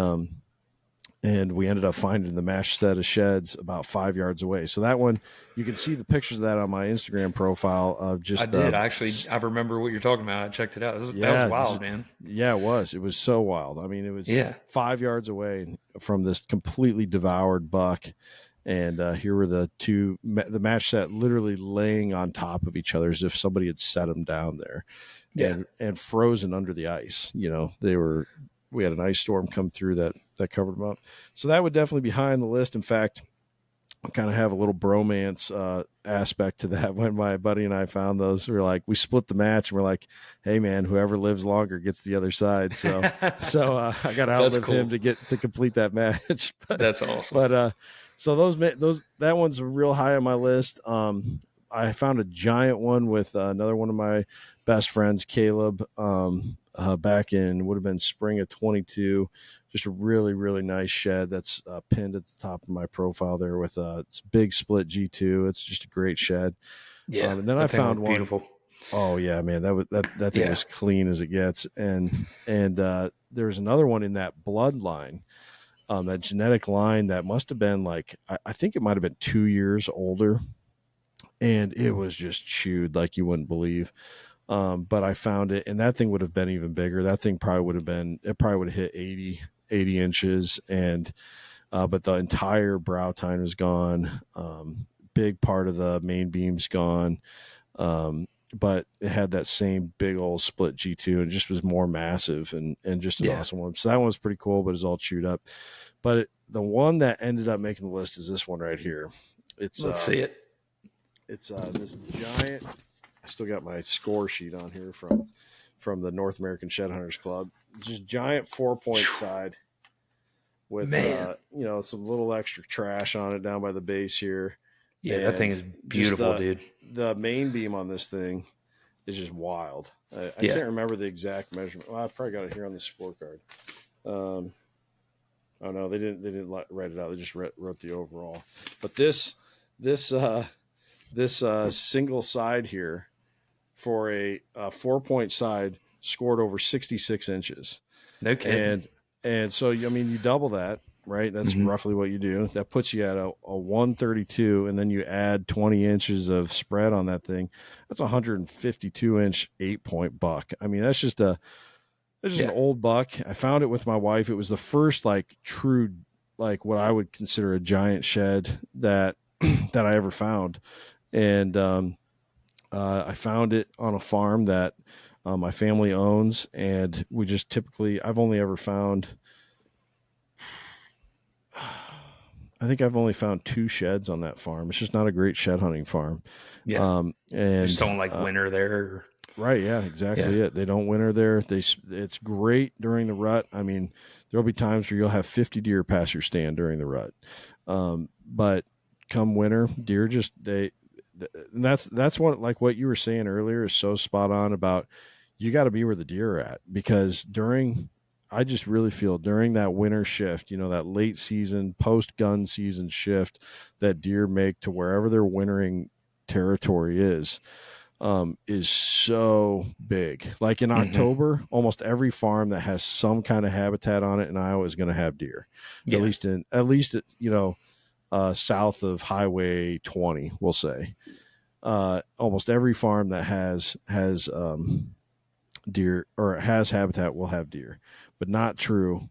we ended up finding the mashed set of sheds about 5 yards away. So that one, you can see the pictures of that on my Instagram profile of I just did. I remember what you're talking about. I checked it out. That was yeah, wild, man. yeah, it was so wild. I mean, it was Yeah. 5 yards away from this completely devoured buck. And here were the match set literally laying on top of each other as if somebody had set them down there, Yeah. and frozen under the ice. We had an ice storm come through that covered them up. So that would definitely be high on the list. In fact, I kind of have a little bromance aspect to that. When my buddy and I found those, we split the match, and we're like, hey man, whoever lives longer gets the other side. So I got to outlive him to complete that match. That's awesome. But so that one's real high on my list. I found a giant one with another one of my best friends, Caleb, back in would have been spring of 22. Just a really, really nice shed that's pinned at the top of my profile there with a big split G2. It's just a great shed. Yeah, And then I that thing found looked one. beautiful. Oh yeah, man, that thing Yeah. was clean as it gets. And there's another one in that bloodline, that genetic line that must have been like I think it might have been 2 years older, and it was just chewed like you wouldn't believe. But I found it, and that thing would have been even bigger. That thing probably would have been, it probably would have hit 80 inches. And, but the entire brow tine was gone. Big part of the main beam's gone. But it had that same big old split G2 and just was more massive and just an awesome one. So that one was pretty cool, but it's all chewed up. But the one that ended up making the list is this one right here. Let's see it. It's this giant. I still got my score sheet on here from the North American Shed Hunters Club. Just giant 4-point side with some little extra trash on it down by the base here. Yeah, and that thing is beautiful, dude. The main beam on this thing is just wild. I can't remember the exact measurement. Well, I probably got it here on the scorecard. Oh no, they didn't write it out. They just wrote the overall. But this single side here for a 4-point side scored over 66 inches. No kidding. And so, I mean, you double that, right? That's roughly what you do. That puts you at a 132, and then you add 20 inches of spread on that thing. That's a 152-inch 8-point buck. I mean, that's just an old buck. I found it with my wife. It was the first true, what I would consider a giant shed that I ever found. And I found it on a farm that my family owns, and we just I've only found 2 sheds on that farm. It's just not a great shed hunting farm. Yeah. And you just don't winter there. Right. Yeah, exactly it. They don't winter there. It's great during the rut. I mean, there'll be times where you'll have 50 deer pass your stand during the rut. But come winter, deer and that's what you were saying earlier is so spot on about, you got to be where the deer are at, because I just really feel during that winter shift, that late season, post gun season shift that deer make to wherever their wintering territory is so big. Like in October, almost every farm that has some kind of habitat on it in Iowa is going to have deer. Yeah. At least south of Highway 20, we'll say. Almost every farm that has deer or has habitat will have deer, but not true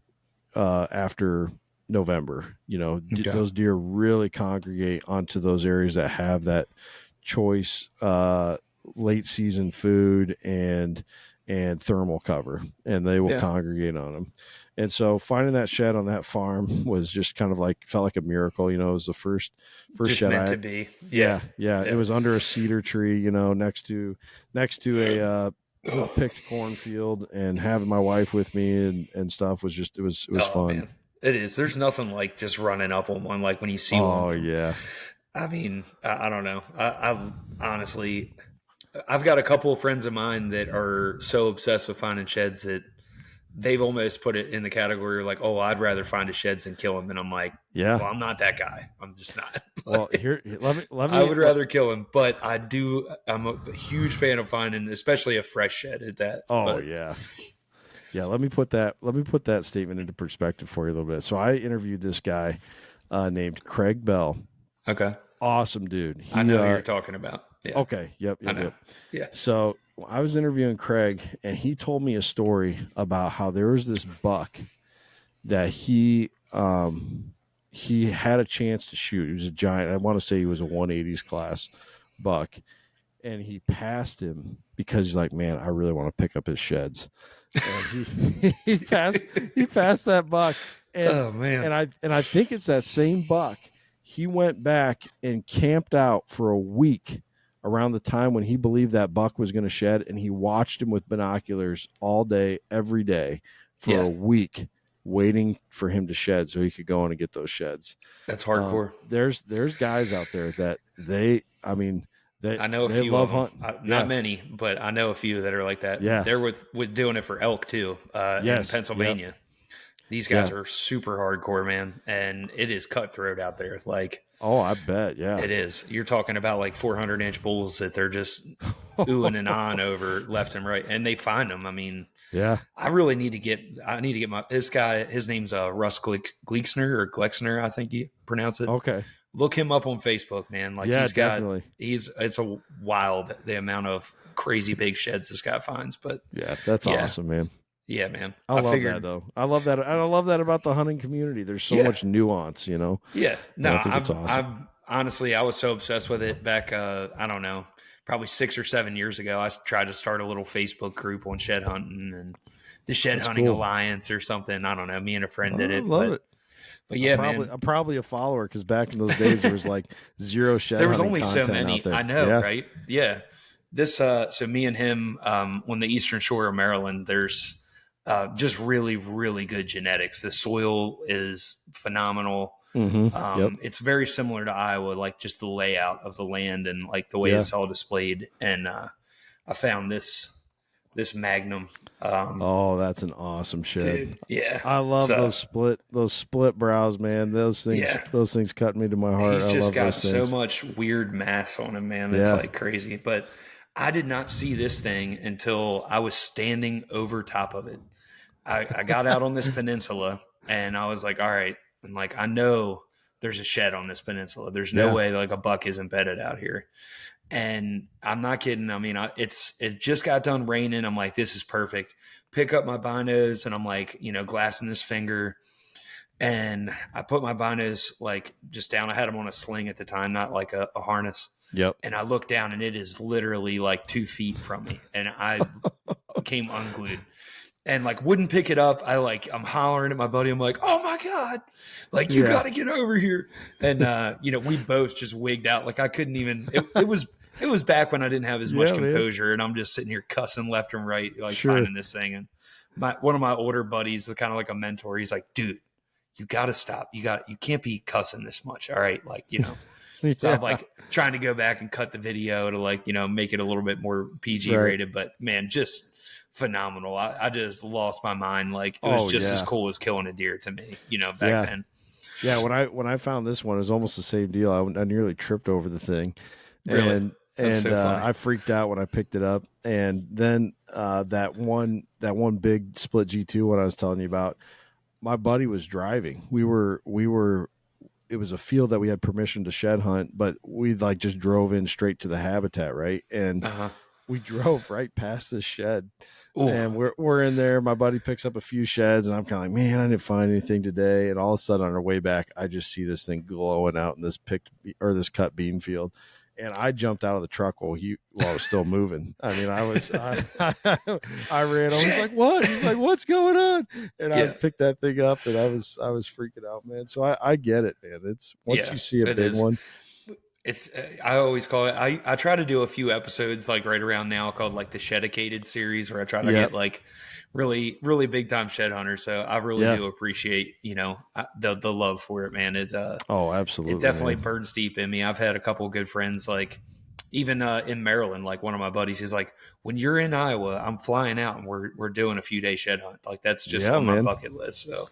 after November. Those deer really congregate onto those areas that have that choice late season food and thermal cover, and they will congregate on them. And so finding that shed on that farm was just kind of felt like a miracle. It was the first just shed meant to be. Yeah. It was under a cedar tree, next to a picked cornfield, and having my wife with me and stuff was just, it was fun. Man. It is. There's nothing like just running up on one, when you see one. Oh yeah. I mean, I don't know. I honestly, I've got a couple of friends of mine that are so obsessed with finding sheds that they've almost put it in the category of I'd rather find a sheds than kill him. And I'm like, well, I'm not that guy. I'm just not. Well, here, let me. I would rather kill him, but I'm a huge fan of finding, especially a fresh shed at that. Yeah. Let me put that statement into perspective for you a little bit. So I interviewed this guy named Craig Bell. Okay. Awesome dude. I know who you're talking about. Yeah. Okay. Yep. Yeah. So I was interviewing Craig, and he told me a story about how there was this buck that he had a chance to shoot. He was a giant. I want to say he was a 180s class buck, and he passed him because he's like, man, I really want to pick up his sheds. And he passed that buck. And, oh man. And I think it's that same buck. He went back and camped out for a week around the time when he believed that buck was going to shed, and he watched him with binoculars all day, every day for a week, waiting for him to shed so he could go in and get those sheds. That's hardcore. There's guys out there that I know a they few of love them. hunting. Not Yeah. many, but I know a few that are like that. And Yeah. they're with doing it for elk too, in Yes. Yep. Pennsylvania. These guys Yeah. are super hardcore, man, and it is cutthroat out there. Like Oh, I bet. Yeah. it is. You're talking about like 400-inch bulls that they're just oohing and on over left and right, and they find them. I mean, Yeah. I really need to get. I need to get this guy. His name's Russ Gleaksner or Glexner, I think you pronounce it. Okay. Look him up on Facebook, man. Like Yeah, definitely. it's a wild the amount of crazy big sheds this guy finds. But Yeah, that's yeah, awesome, man. yeah, man. I I love that figured, though. I love that. And I love that about the hunting community. There's so yeah, much nuance, yeah. No, and I think it's awesome. I've honestly, I was so obsessed with it back. I don't know, probably 6 or 7 years ago. I tried to start a little Facebook group on shed hunting and the Shed That's Hunting cool. Alliance or something. I don't know. Me and a friend did I it, love it. but yeah, man. I'm probably a follower because back in those days there was like zero shed There was hunting only so content many. out there. I know, Yeah. right? Yeah. This so me and him on the eastern shore of Maryland, there's just really, really good genetics. The soil is phenomenal. Yep. It's very similar to Iowa, like just the layout of the land and like the way Yeah. it's all displayed. And I found this Magnum. Oh, that's an awesome shed. Dude, yeah. I love those split brows, man. Those things cut me to my heart. He's I just love got those so things. much weird mass on him, man. It's Yeah. like crazy. But I did not see this thing until I was standing over top of it. I got out on this peninsula and I was like, all right. And like, I know there's a shed on this peninsula. There's no Yeah. way like a buck isn't bedded out here. And I'm not kidding. I mean, it just got done raining. I'm like, this is perfect. Pick up my binos and I'm like, glassing this finger. And I put my binos like just down. I had them on a sling at the time, not like a harness. Yep. And I look down and it is literally like 2 feet from me. And I came unglued and like wouldn't pick it up. I'm hollering at my buddy. I'm like, oh my God, like you got to get over here. And, we both just wigged out. Like I couldn't even, it was back when I didn't have as much composure, man. And I'm just sitting here cussing left and right, like finding this thing. And one of my older buddies, kind of like a mentor, he's like, dude, you got to stop. You can't be cussing this much. All right. Like, so I'm like trying to go back and cut the video to make it a little bit more PG rated, but man, just phenomenal. I just lost my mind. Like it was just as cool as killing a deer to me, back then. Yeah. When I found this one, it was almost the same deal. I nearly tripped over the thing. Really? And I freaked out when I picked it up. And then that one big split G2 one I was telling you about, my buddy was driving. We were it was a field that we had permission to shed hunt, but we like just drove in straight to the habitat, right? And we drove right past this shed. Ooh. And we're in there. My buddy picks up a few sheds and I'm kind of like, man, I didn't find anything today. And all of a sudden on our way back, I just see this thing glowing out in this cut bean field. And I jumped out of the truck while it was still moving. I mean, I ran. I was like, "What?" He's like, "What's going on?" And I picked that thing up, and I was freaking out, man. So I get it, man. It's once you see a big one. It's I always call it. I try to do a few episodes like right around now called like the Shedicated series, where I try to get like really, really big time shed hunters. So I really do appreciate, the love for it, man. It, absolutely. It definitely burns deep in me. I've had a couple of good friends, like even in Maryland, like one of my buddies, he's like, when you're in Iowa, I'm flying out and we're doing a few day shed hunt. Like that's just on my bucket list. So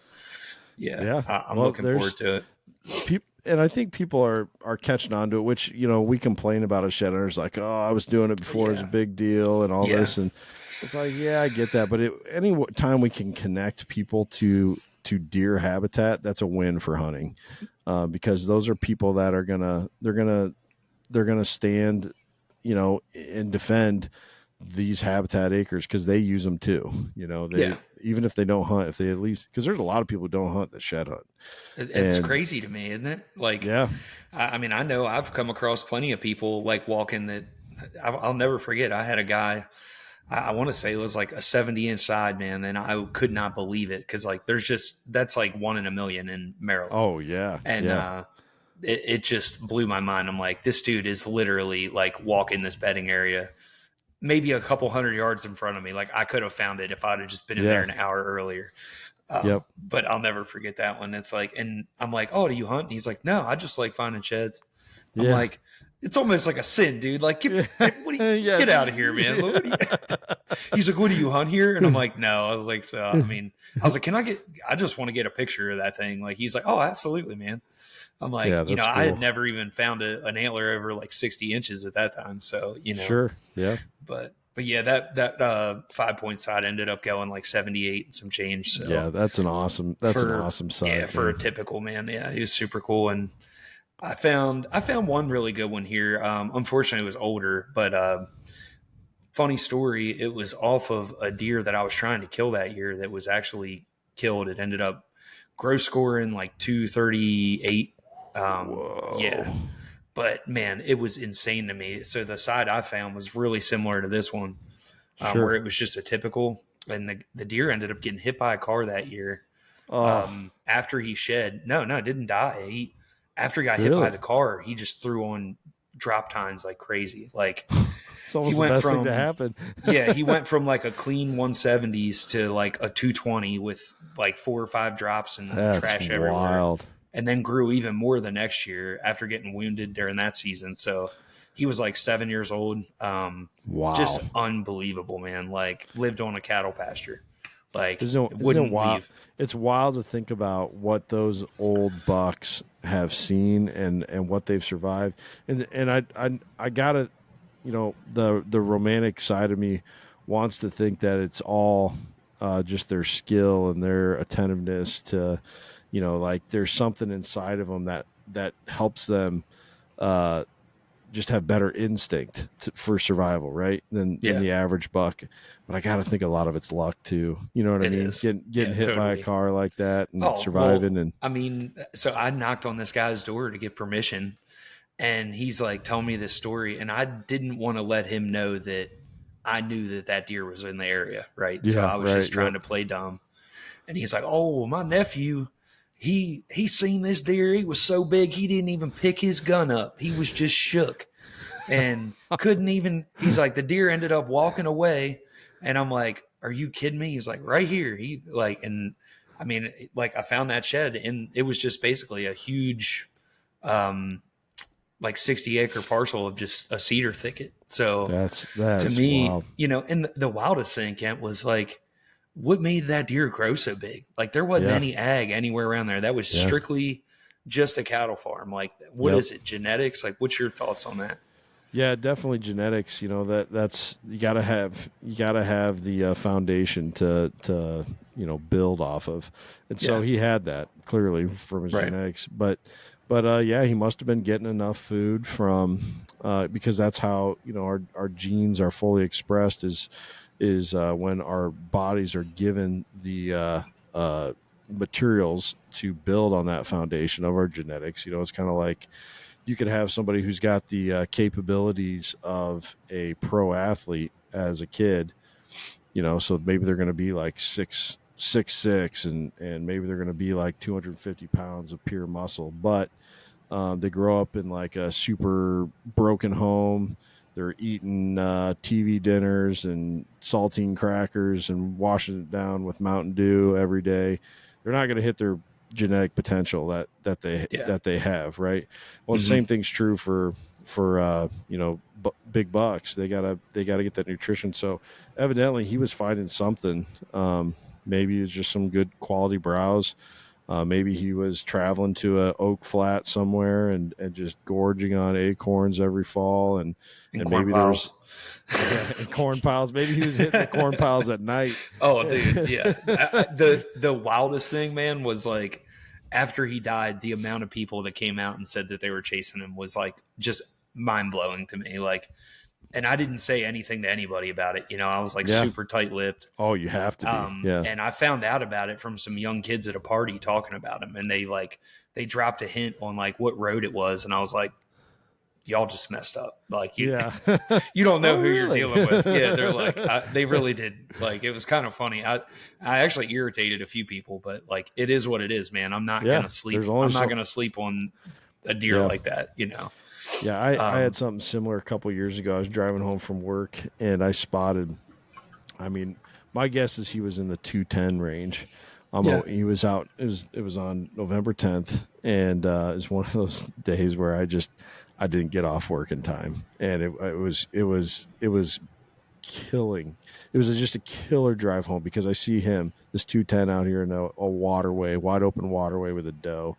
I'm looking forward to it. And I think people are catching on to it, which, we complain about as shed hunters, like, oh, I was doing it before, it's a big deal and all this. And it's like, yeah, I get that. But any time we can connect people to deer habitat, that's a win for hunting, because those are people that are they're gonna stand, and defend these habitat acres because they use them too. Even if they don't hunt, if they at least, because there's a lot of people who don't hunt that shed hunt. It's crazy to me, isn't it? Like, I mean, I know I've come across plenty of people like walking that. I'll never forget. I had a guy. I want to say it was like a 70-inch side, man, and I could not believe it because like that's like 1 in a million in Maryland. Oh yeah, and it just blew my mind. I'm like, this dude is literally like walking this bedding area, maybe a couple 100 yards in front of me. Like I could have found it if I'd have just been in there an hour earlier. But I'll never forget that one. It's like, and I'm like, oh, do you hunt? And he's like, no, I just like finding sheds. I'm like, it's almost like a sin, dude. Like, Yeah, get out of here, man. He's like, what do you hunt here? And I'm like, no. I was like, so, I mean, I was like, I just want to get a picture of that thing. Like, he's like, oh, absolutely, man. I'm like, yeah, that's I had cool. never even found an antler over like 60 inches at that time. So, Sure. Yeah. but yeah, that 5-point side ended up going like 78 and some change. So Yeah, that's an awesome sight. yeah, for a typical, man. Yeah, he was super cool. And I found one really good one here. Unfortunately it was older, but funny story, it was off of a deer that I was trying to kill that year that was actually killed. It ended up gross scoring like 238. Yeah, Whoa. but man, it was insane to me. So the side I found was really similar to this one, where Sure. it was just a typical, and the deer ended up getting hit by a car that year. Oh, After he shed, no, it didn't die. After he got hit by really? the car, he just threw on drop tines like crazy. Like It's he almost the went best thing to from, happen. yeah, he went from like a clean 170s to like a 220 with like 4 or 5 drops and That's trash everywhere, wild. and then grew even more the next year after getting wounded during that season. So he was like 7 years old. Wow. Just unbelievable, man. Like lived on a cattle pasture. Like Isn't it wouldn't wild? leave. It's wild to think about what those old bucks have seen and what they've survived. And I gotta, the romantic side of me wants to think that it's all just their skill and their attentiveness to, like there's something inside of them that helps them just have better instinct for survival, right? Than Yeah, the average buck. But I got to think a lot of it's luck too. You know what I it mean? is. Getting Yeah, hit by a totally. car like that and Oh, well, surviving and I mean, so I knocked on this guy's door to get permission, and he's like telling me this story, and I didn't want to let him know that I knew that deer was in the area, right? So yeah, I was right, just yep. trying to play dumb. And he's like, "Oh, my nephew, he seen this deer. He was so big he didn't even pick his gun up. He was just shook and couldn't even." He's like, "The deer ended up walking away," and I'm like, "Are you kidding me?" He's like, "Right here." He like, and I mean, like I found that shed, and it was just basically a huge, um, like 60-acre parcel of just a cedar thicket. So to That's me, wild. and the wildest thing, Kent, was like, what made that deer grow so big? Like there wasn't Yeah, any ag anywhere around there. That was yeah, strictly just a cattle farm. Like, what yep. is it? Genetics? Like, what's your thoughts on that? Yeah, definitely genetics. That's you gotta have the foundation to build off of, and so Yeah. he had that clearly from his Right. genetics. But yeah, he must have been getting enough food from because that's how our genes are fully expressed is when our bodies are given the materials to build on that foundation of our genetics. It's kind of like you could have somebody who's got the capabilities of a pro athlete as a kid, so maybe they're going to be like 6'6" and maybe they're going to be like 250 pounds of pure muscle, but they grow up in like a super broken home. They're eating TV dinners and saltine crackers and washing it down with Mountain Dew every day. They're not going to hit their genetic potential Yeah. that they have, right? Well, the Mm-hmm. same thing's true for big bucks. They gotta get that nutrition. So evidently he was finding something. Maybe it's just some good quality browse. Maybe he was traveling to a oak flat somewhere and just gorging on acorns every fall, And and corn maybe there was piles. and corn piles. Maybe he was hitting the corn piles at night. Oh, dude, yeah. The wildest thing, man, was like after he died, the amount of people that came out and said that they were chasing him was like just mind blowing to me. Like, and I didn't say anything to anybody about it. I was like Yeah. super tight lipped. Oh, you have to be. Yeah. And I found out about it from some young kids at a party talking about him, and they dropped a hint on like what road it was, and I was like, y'all just messed up. Like you, Yeah. you don't know Oh, who you're really? dealing with. Yeah, they're like, they really did. Like it was kind of funny. I actually irritated a few people, but like it is what it is, man. I'm not Yeah. gonna sleep. There's only I'm not so. gonna sleep on a deer Yeah. like that. Yeah. I had Um, something similar a couple years ago. I was driving home from work and I spotted. I mean, my guess is he was in the 210 range. yeah, He was out. It was on November 10th, and it was one of those days where I didn't get off work in time, and it was killing. It was just a killer drive home because I see him, this 210 out here in a waterway, wide open waterway with a doe.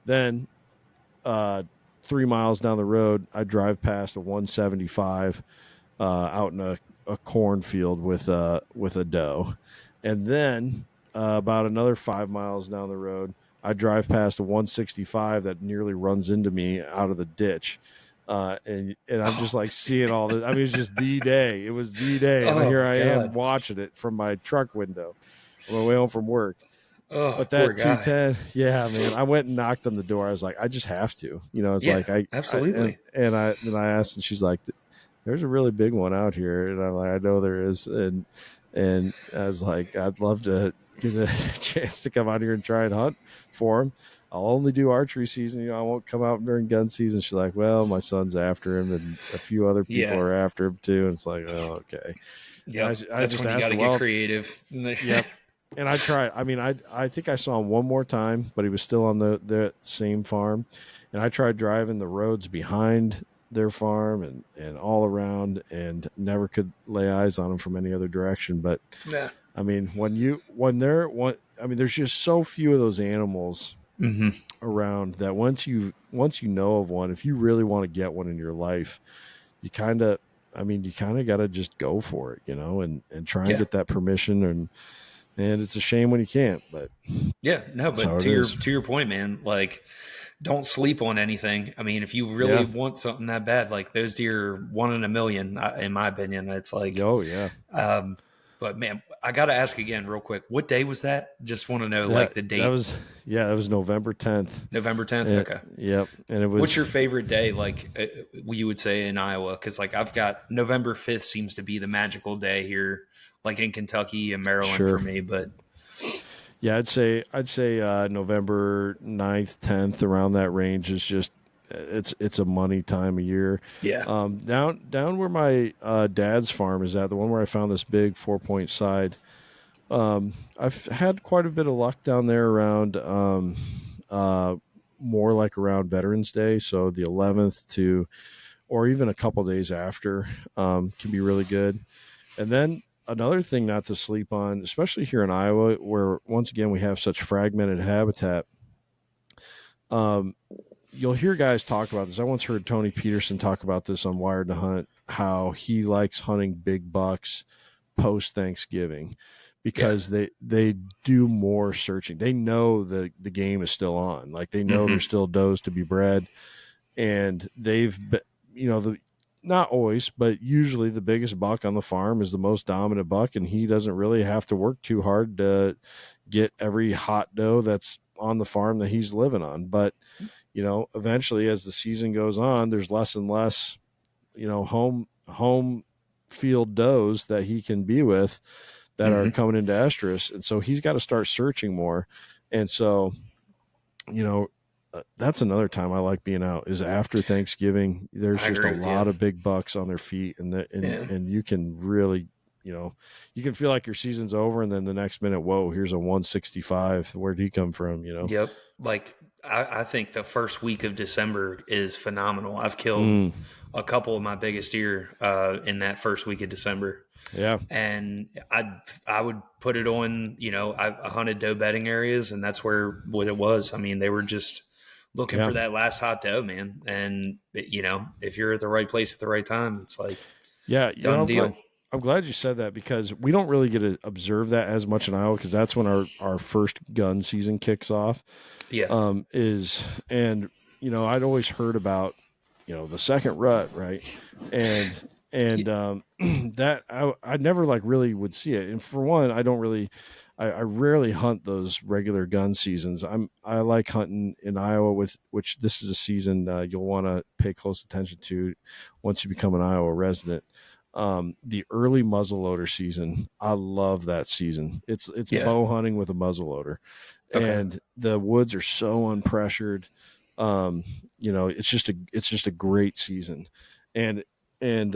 Then 3 miles down the road, I drive past a 175 out in a cornfield with a doe, and then about another 5 miles down the road, I drive past a 165 that nearly runs into me out of the ditch. And I'm just Oh, like seeing all this. I mean, it's just the day. It was the day, and oh here my I am God. watching it from my truck window on my way home from work. Oh, But poor that guy. 210, yeah, man, I went and knocked on the door. I was like, I just have to, it's Yeah, like I absolutely. and I then I asked, and she's like, there's a really big one out here, and I'm like, I know there is, and I was like, I'd love to get a chance to come out here and try and hunt for him. I'll only do archery season, I won't come out during gun season. She's like, well, my son's after him, and a few other people Yeah. are after him too. And it's like, oh, okay. And Yep. I That's just when you asked got her, to get well, creative. yep. And I tried. I mean, I think I saw him one more time, but he was still on the same farm. And I tried driving the roads behind their farm and all around, and never could lay eyes on him from any other direction. But Yeah. I mean, I mean, there's just so few of those animals Mm-hmm. around that once you know of one, if you really want to get one in your life, you kind of, I mean, you kind of got to just go for it, and try and Yeah. get that permission. And it's a shame when you can't, but Yeah. No, that's how but it is. to your point, man, like don't sleep on anything. I mean, if you really Yeah. want something that bad, like those deer are 1 in a million, in my opinion. It's like, Oh yeah. um, but man, I got to ask again real quick. What day was that? Just want to know like That the that date. was yeah, that was November 10th. November 10th. Okay. Yep. And it What's your was favorite day? Like you would say in Iowa? Because like I've got November 5th seems to be the magical day here, like in Kentucky and Maryland for sure. me. But Yeah, I'd say November 9th, 10th, around that range is just it's a money time of year. yeah, Down where my dad's farm is at, the one where I found this big 4 point side. I've had quite a bit of luck down there around uh, more like around Veterans Day, so the 11th to, or even a couple days after, can be really good. And then another thing not to sleep on, especially here in Iowa, where once again we have such fragmented habitat. Um, you'll hear guys talk about this. I once heard Tony Peterson talk about this on Wired to Hunt, how he likes hunting big bucks post Thanksgiving yeah, because they do more searching. They know the game is still on. Like they know hmm there's still does to be bred, and they've the not always, but usually the biggest buck on the farm is the most dominant buck, and he doesn't really have to work too hard to get every hot doe that's on the farm that he's living on. But eventually as the season goes on, there's less and less, home field does that he can be with that are hmm coming into estrus. And so he's got to start searching more. And so, you know, that's another time I like being out is after Thanksgiving. There's I just a agree with you. lot of big bucks on their feet, and Yeah, and you can really, you can feel like your season's over, and then the next minute, whoa, here's a 165. Where'd he come from? yep. Like I think the first week of December is phenomenal. I've killed Mm, a couple of my biggest deer in that first week of December. yeah, And I would put it on, I hunted doe bedding areas, and that's where what it was. I mean, they were just looking yeah. for that last hot doe, man. And if you're at the right place at the right time, it's like Yeah, done I'm glad. deal. I'm glad you said that because we don't really get to observe that as much in Iowa because that's when our first gun season kicks off. Yeah, Is and I'd always heard about the second rut, right? And that I never like really would see it. And for one, I don't really I rarely hunt those regular gun seasons. I like hunting in Iowa with which this is a season you'll want to pay close attention to once you become an Iowa resident. The early muzzleloader season, I love that season. It's yeah, bow hunting with a muzzleloader, okay. and the woods are so unpressured. Um, it's just a great season, and and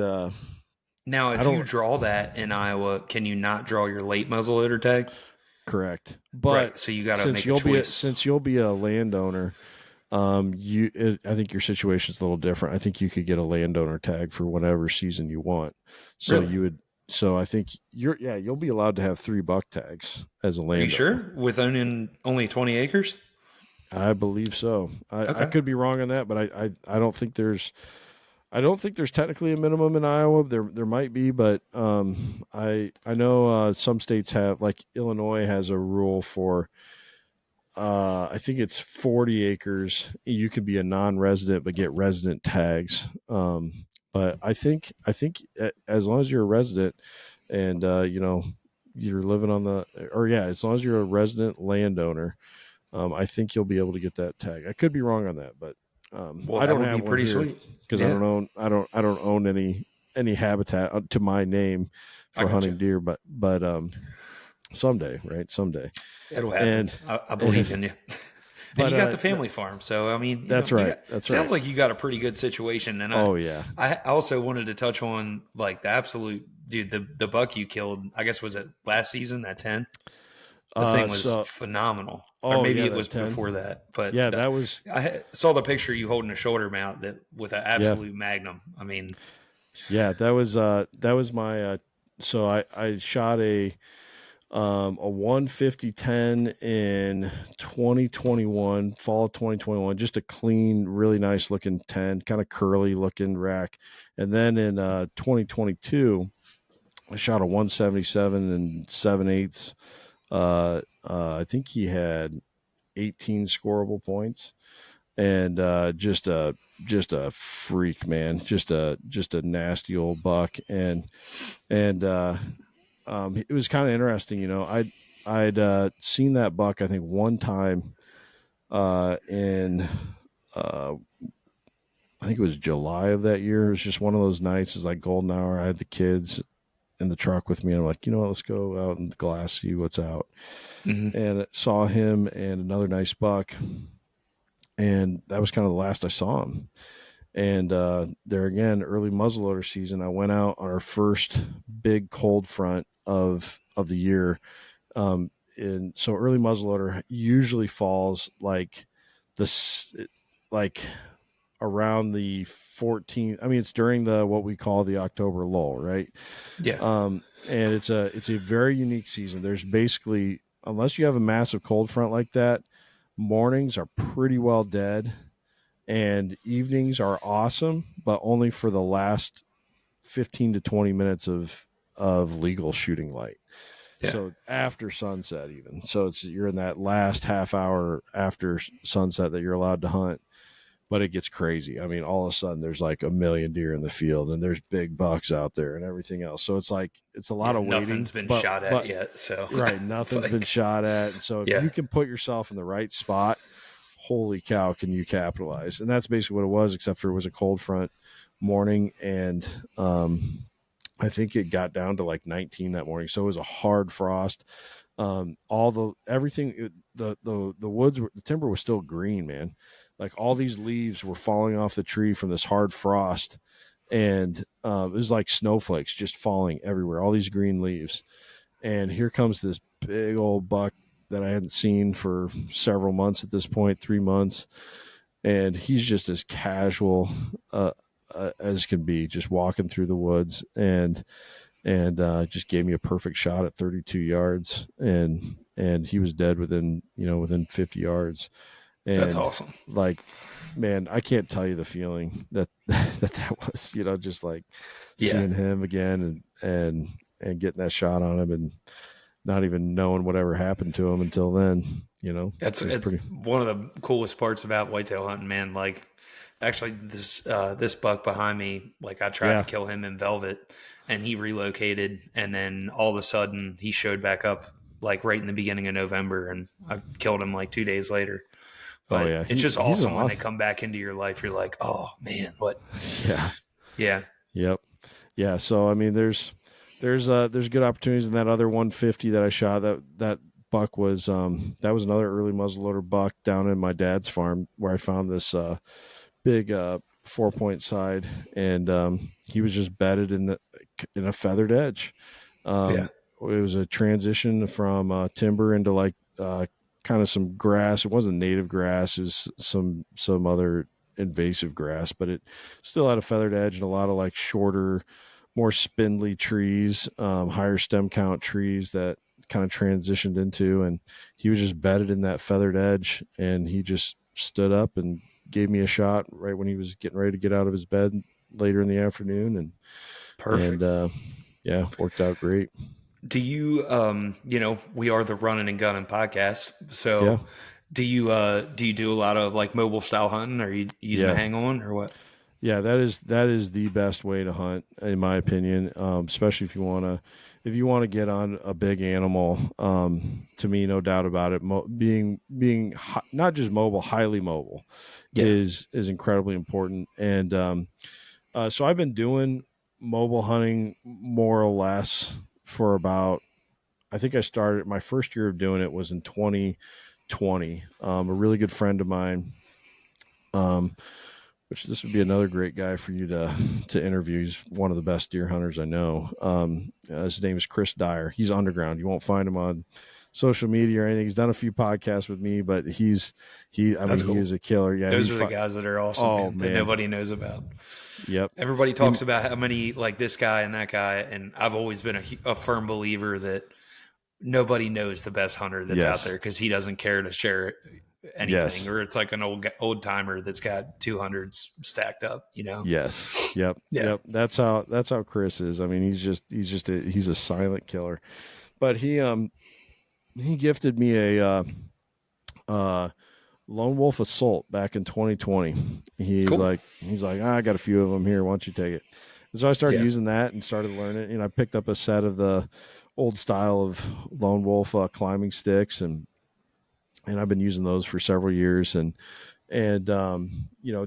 Now, I if you don't draw that in Iowa, can you not draw your late muzzleloader tag? correct, but Right. So you got to make a choice. since you'll be a landowner, I think your situation's a little different. I think you could get a landowner tag for whatever season you want. So Really? you would. So I think you'll be allowed to have 3 buck tags as a Are you landowner. sure? With owning only 20 acres? I believe so. I Okay. could be wrong on that, but I don't think there's technically a minimum in Iowa. There might be, but I know some states have, like Illinois has a rule for I think it's 40 acres. You could be a non-resident but get resident tags. But I think as long as you're a resident and you're living on the or yeah, as long as you're a resident landowner, I think you'll be able to get that tag. I could be wrong on that, but Well, I that don't would be have one pretty here sweet. because Yeah, I don't own any habitat to my name I for got you. hunting deer, but someday, right? Someday. It'll happen. And, I and believe in you. And but you got the family farm, so I mean, that's you right. got That's sounds right. like you got a pretty good situation. And Oh yeah. I also wanted to touch on like the absolute dude, the buck you killed. I guess was it last season at 10. The thing was So phenomenal, or oh maybe yeah, it was that before 10. that. But Yeah, that was saw the picture you holding a shoulder mount that with an yeah. absolute magnum. I mean, Yeah, that was my so I shot a 150-10 in 2021, fall of 2021, just a clean, really nice looking 10, kind of curly looking rack. And then in 2022, I shot a 177 and 7/8. I think he had 18 scoreable points, and just a freak, man, just a nasty old buck. And it was kind of interesting, I'd seen that buck I think one time in I think it was July of that year. It was just one of those nights. It's like golden hour. I had the kids in the truck with me, and I'm like, you know what, let's go out in the glass, see what's out. mhm. And saw him and another nice buck, and that was kind of the last I saw him. And there again, early muzzleloader season, I went out on our first big cold front of the year. And so early muzzleloader usually falls like this, like around the 14th. I mean, it's during the what we call the October lull, right? Yeah, And it's a very unique season. There's basically, unless you have a massive cold front like that, mornings are pretty well dead, and evenings are awesome, but only for the last 15 to 20 minutes of legal shooting light. yeah. So after sunset, even so, you're in that last half hour after sunset that you're allowed to hunt. But it gets crazy. I mean, all of a sudden there's like a million deer in the field, and there's big bucks out there and everything else. So it's like it's a lot Yeah, of waiting, nothing's been but shot at but yet, so right, it's nothing's been like, shot at. And so if yeah, you can put yourself in the right spot, holy cow, can you capitalize? And that's basically what it was, except for it was a cold front morning, and I think it got down to like 19 that morning. So it was a hard frost. All the everything, the woods, the timber was still green, man. Like all these leaves were falling off the tree from this hard frost, and it was like snowflakes just falling everywhere. All these green leaves, and here comes this big old buck that I hadn't seen for several months at this point, 3 months, and he's just as casual as can be, just walking through the woods, and just gave me a perfect shot at 32 yards, and he was dead within 50 yards. that's And awesome. like, man, I can't tell you the feeling that was, just like Yeah, seeing him again, and getting that shot on him, and not even knowing whatever happened to him until then. That's It was it's pretty. one of the coolest parts about whitetail hunting, man. Like, actually, this buck behind me, like I tried to Yeah. kill him in velvet, and he relocated, and then all of a sudden he showed back up like right in the beginning of November, and I killed him like 2 days later. Oh But yeah. it's just He's an awesome when they awesome. come back into your life. You're like, oh man, what? Yeah. Yeah, Yep. Yeah. So I mean, there's good opportunities in that other 150 that I shot. That buck was that was another early muzzleloader buck down in my dad's farm, where I found this big 4-point side, and he was just bedded in a feathered edge. yeah, It was a transition from timber into like kind of some grass. It wasn't native grass. It was some other invasive grass, but it still had a feathered edge and a lot of like shorter, more spindly trees, higher stem count trees that kind of transitioned into. And he was just bedded in that feathered edge, and he just stood up and gave me a shot right when he was getting ready to get out of his bed later in the afternoon. Perfect. Yeah, worked out great. Do you, we are the running and gunning podcast. Yeah. So do you do a lot of like mobile style hunting? Are you using a Yeah. hang on or what? Yeah, that is the best way to hunt, in my opinion. Especially if you want to get on a big animal. To me, no doubt about it. Not just mobile, highly mobile, Yeah. is incredibly important. And so I've been doing mobile hunting more or less for about. I think I started my first year of doing it was in 2020. A really good friend of mine. Um, which this would be another great guy for you to interview. He's one of the best deer hunters I know. His name is Chris Dyer. He's underground. You won't find him on social media or anything. He's done a few podcasts with me, but he That's he cool. is a killer. Yeah, Those are the guys that are awesome, oh man, that man, nobody knows about. yep. Everybody talks about how many like this guy and that guy, and I've always been a firm believer that nobody knows the best hunter that's out Yes, there because he doesn't care to share anything, yes, or it's like an old timer that's got 200s stacked up, you know? yes, yep, Yeah. yep. That's how Chris is. I mean, he's a silent killer. But he gifted me a Lone Wolf Assault back in 2020. Cool. He's like, I got a few of them here. Why don't you take it? And so I started Yeah. using that and started learning. And I picked up a set of the old style of Lone Wolf climbing sticks, and I've been using those for several years, and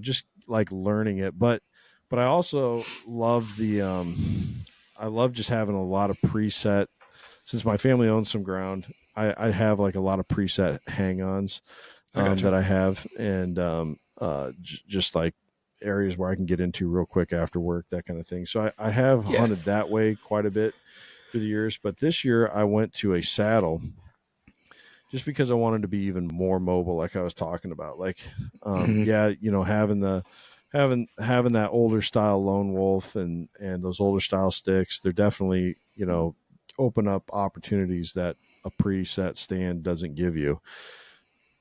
just like learning it. But I also love I love just having a lot of preset. Since my family owns some ground, I have like a lot of preset hang-ons I gotcha. that I have, and just like areas where I can get into real quick after work, that kind of thing. So I have Yeah. hunted that way quite a bit through the years. But this year I went to a saddle just because I wanted to be even more mobile, like I was talking about. Like, Mhm. yeah, having that older style lone wolf and those older style sticks, they're definitely open up opportunities that a preset stand doesn't give you.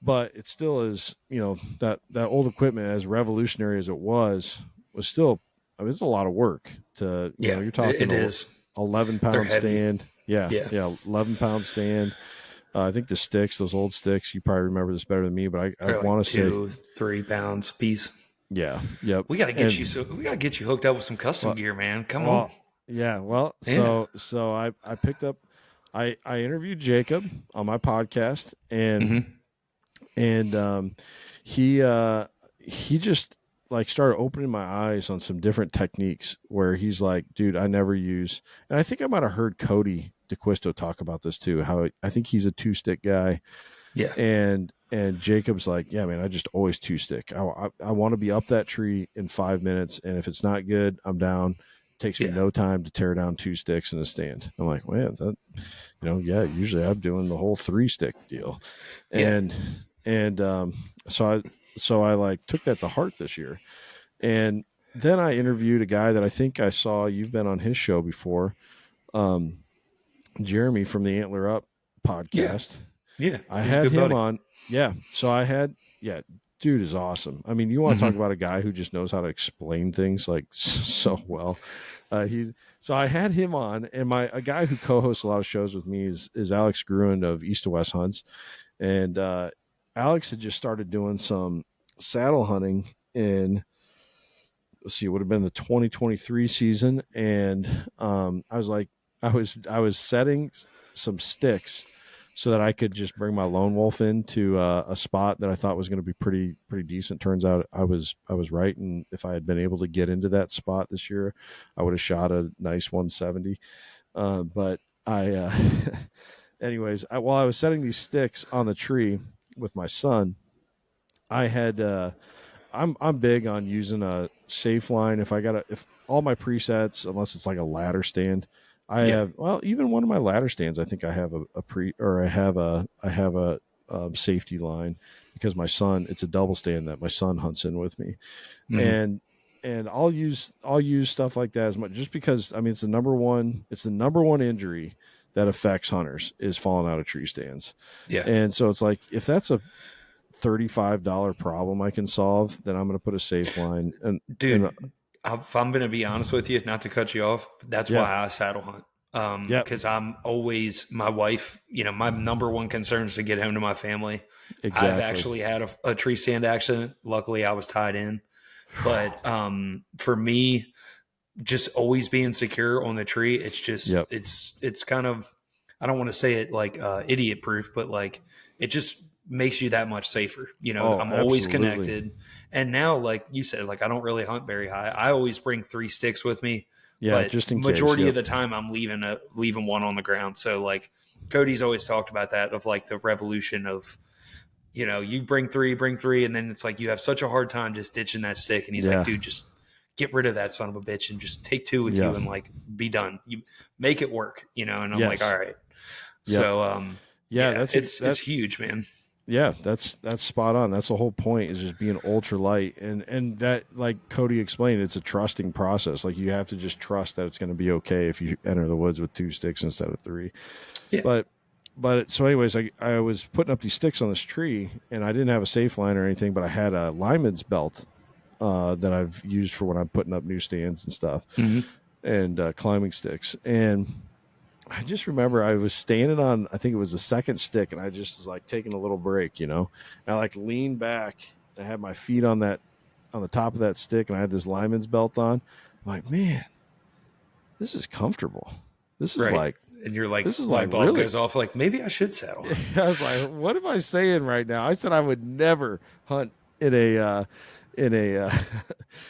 But it still is, that old equipment, as revolutionary as it was still. I mean, it's a lot of work to, Yeah, you're it talking a is. 11 They're pound heavy. stand. Yeah, Yeah. yeah, 11-pound stand. I think the sticks, those old sticks, you probably remember this better than me, but I They're like want to say, 2-3 pounds a piece. yeah, yep. We got to get you. And We got to get you hooked up with some custom well, gear, man. Come on. well, yeah, well, Yeah. so I picked up, I interviewed Jacob on my podcast, and Hmm. and he just like started opening my eyes on some different techniques where he's like, dude, I never use, and I think I might have heard Cody DeQuisto talk about this too, how I think he's a 2-stick guy. Yeah. And Jacob's like, yeah, man, I just always 2-stick. I want to be up that tree in 5 minutes, and if it's not good, I'm down. It takes me Yeah. no time to tear down 2 sticks in a stand. I'm like, well, that, yeah, usually I'm doing the whole 3-stick deal, Yeah. and so I like took that to heart this year, and then I interviewed a guy that I think I saw you've been on his show before, um, Jeremy from the Antler Up Yeah. podcast. Yeah. I He's a had good him buddy. on. Yeah. So yeah, dude is awesome. I mean, you want to talk Hmm. about a guy who just knows how to explain things like so well. So I had him on, and a guy who co-hosts a lot of shows with me is Alex Gruen of East to West Hunts, and Alex had just started doing some saddle hunting in, let's see, it would have been the 2023 season, and I was like, I was setting some sticks so that I could just bring my lone wolf into a spot that I thought was going to be pretty decent. Turns out I was right, and if I had been able to get into that spot this year, I would have shot a nice 170. But anyways, while I was setting these sticks on the tree with my son, I had I'm big on using a safe line. If all my presets, unless it's like a ladder stand, I Yeah. have, well, even one of my ladder stands, I think I have a pre, or I have a safety line because my son, it's a double stand that my son hunts in with me. Mm-hmm. And I'll use stuff like that as much, just because, I mean, it's the number one injury that affects hunters is falling out of tree stands. Yeah. And so it's like, if that's a $35 problem I can solve, then I'm going to put a safe line. And Dude, if I'm going to be honest with you, not to cut you off, that's yeah, why I saddle hunt. yeah, Because I'm always, my wife, my number one concern is to get home to my family. I've exactly. actually had a tree stand accident. Luckily, I was tied in. But for me, just always being secure on the tree, it's just, Yep. it's kind of, I don't want to say it like idiot proof, but like it just makes you that much safer. Oh, I'm always absolutely. connected. And now, like you said, like I don't really hunt very high. I always bring 3 sticks with me, Yeah, but just in case. majority Yep. of the time I'm leaving one on the ground. So like Cody's always talked about that, of like the revolution of, you bring three, and then it's like you have such a hard time just ditching that stick. And he's like, Yeah. dude, just get rid of that son of a bitch and just take 2 with Yeah. you and like be done. You make it work, and I'm like, Yes. all right. Yep. So Yeah, yeah, it's huge, man. yeah, that's spot on. That's the whole point, is just being ultra light. And that, like Cody explained, it's a trusting process. Like, you have to just trust that it's going to be okay if you enter the woods with 2 sticks instead of 3. Yeah. But so anyways, I was putting up these sticks on this tree, and I didn't have a safe line or anything, but I had a lineman's belt that I've used for when I'm putting up new stands and stuff, Mm-hmm. and climbing sticks. And I just remember I was standing on, I think it was the second stick, and I just was like taking a little break, and I like leaned back, and I had my feet on the top of that stick, and I had this lineman's belt on. I'm like, man, this is comfortable. This is Right. like, And you're like, this is light like bulb really. goes off, like maybe I should saddle hunt. I was like, what am I saying right now? I said I would never hunt in a in a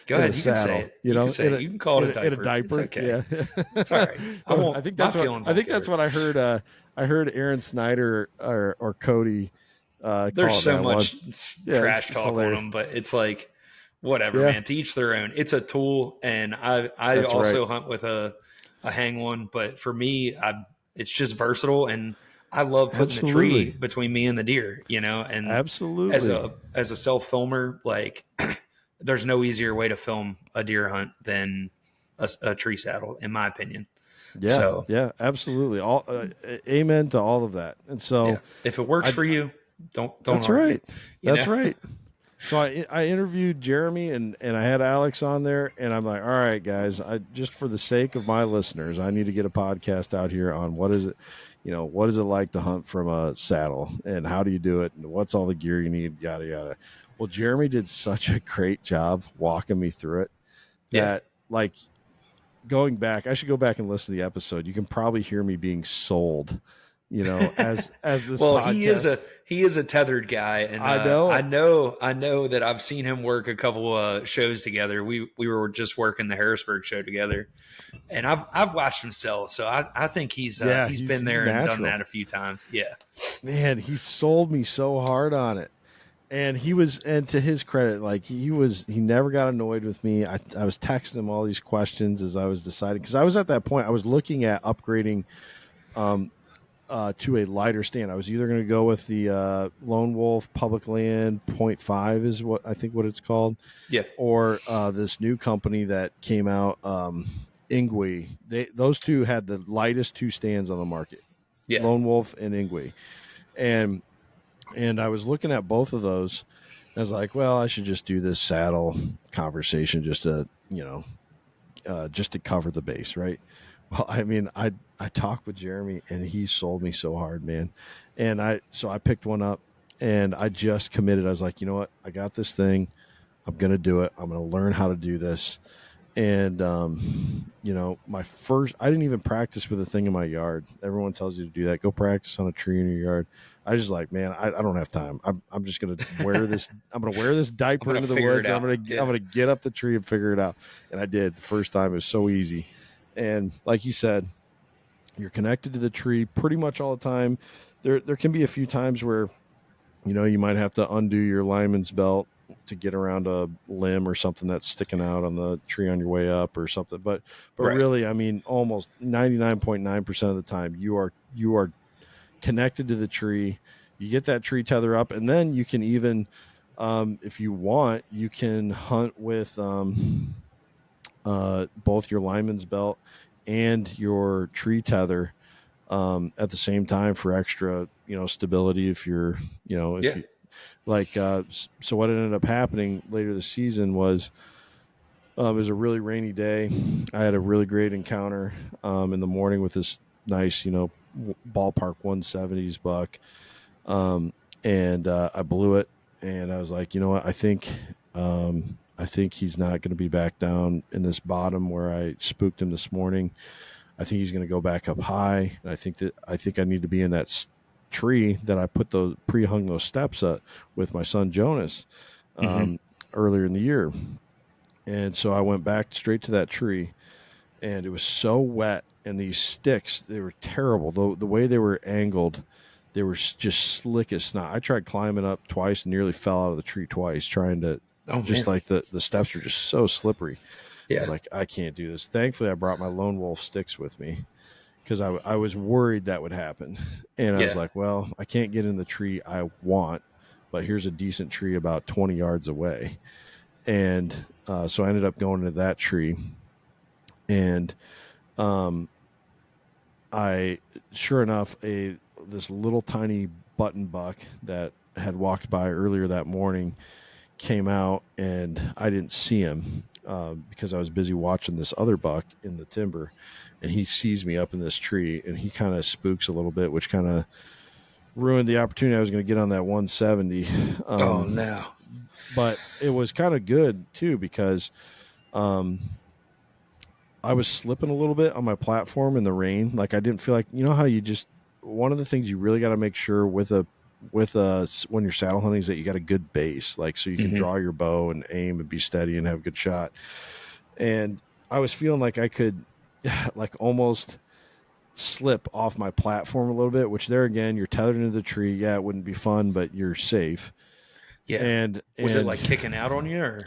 Go in a ahead, you can say saddle, it. You can say it. You can call it a in a diaper. It's diaper. okay. Yeah, It's all right. I I won't. think My that's what feelings won't care. I heard. I heard Aaron Snyder or Cody There's call it so that one. much Yeah, trash it's talk on hilarious. them, but it's like whatever, Yeah, man. To each their own. It's a tool, and I that's right. also hunt with a hang one, but for me, it's just versatile, and I love putting the tree Absolutely, between me and the deer, and as absolutely. a self filmer, like there's no easier way to film a deer hunt than a tree saddle, in my opinion. Yeah, So yeah, absolutely. All amen to all of that. And yeah, so if it works I, for you, don't that's argue. right. That's right. So I interviewed Jeremy, and I had Alex on there, and I'm like, all right, guys, I just, for the sake of my listeners, I need to get a podcast out here on what is it like to hunt from a saddle, and how do you do it, and what's all the gear you need, yada yada. Well, Jeremy did such a great job walking me through it Yeah. that, like, going back, I should go back and listen to the episode. You can probably hear me being sold, as this Well, podcast. he is a tethered guy, and I know. I know that I've seen him work a couple shows together. We were just working the Harrisburg show together, and I've watched him sell. So I think Yeah, he's been he's there and done natural. that a few times. Yeah, Man, he sold me so hard on it. And to his credit, like, he never got annoyed with me. I was texting him all these questions as I was deciding, because I was at that point, I was looking at upgrading to a lighter stand. I was either going to go with the Lone Wolf Public Land .5 is what I think what it's called, yeah, or this new company that came out, Ingwe. Those two had the lightest 2 stands on the market, yeah. Lone Wolf and Ingwe, and I was looking at both of those. I was like, well, I should just do this saddle conversation just to, just to cover the base, right? Well, I mean, I talked with Jeremy, and he sold me so hard, man. And I picked one up, and I just committed. I was like, you know what? I got this thing. I'm going to do it. I'm going to learn how to do this. And, I didn't even practice with a thing in my yard. Everyone tells you to do that. Go practice on a tree in your yard. I just like, man, I don't have time. I'm just going to wear this. I'm going to wear this diaper into the woods. I'm going to get up the tree and figure it out. And I did. The first time, it was so easy. And like you said, you're connected to the tree pretty much all the time. There can be a few times where, you might have to undo your lineman's belt to get around a limb or something that's sticking out on the tree on your way up or something. But Right. really, I mean, almost 99.9% of the time, you are connected to the tree. You get that tree tether up, and then you can even, if you want, you can hunt with both your lineman's belt and your tree tether at the same time for extra, stability. If you're, if Yeah. you like, so what ended up happening later this season was, it was a really rainy day. I had a really great encounter in the morning with this nice, ballpark 170s buck. And I blew it, and I was like, you know what? I think he's not going to be back down in this bottom where I spooked him this morning. I think he's going to go back up high, and I think I need to be in that tree that I put those pre-hung those steps up with my son Jonas Mm-hmm. earlier in the year. And so I went back straight to that tree, and it was so wet, and these sticks, they were terrible. The way they were angled, they were just slick as snot. I tried climbing up twice and nearly fell out of the tree twice trying to, Oh just man. like the steps were just so slippery. I was Yeah. like, I can't do this. Thankfully, I brought my lone wolf sticks with me because I was worried that would happen. And I was Yeah. like, well, I can't get in the tree I want, but here's a decent tree about 20 yards away. And so I ended up going to that tree. And um, I, sure enough, this little tiny button buck that had walked by earlier that morning came out, and I didn't see him because I was busy watching this other buck in the timber, and he sees me up in this tree, and he kind of spooks a little bit, which kind of ruined the opportunity I was going to get on that 170. Oh no. But it was kind of good too because um, I was slipping a little bit on my platform in the rain. Like I didn't feel like, how you just, one of the things you really got to make sure with when you're saddle hunting is that you got a good base, like so you can Mm-hmm. draw your bow and aim and be steady and have a good shot. And I was feeling like I could like almost slip off my platform a little bit, which there again, you're tethered into the tree. Yeah, it wouldn't be fun, but you're safe. Yeah. And Was it and like kicking out on you or?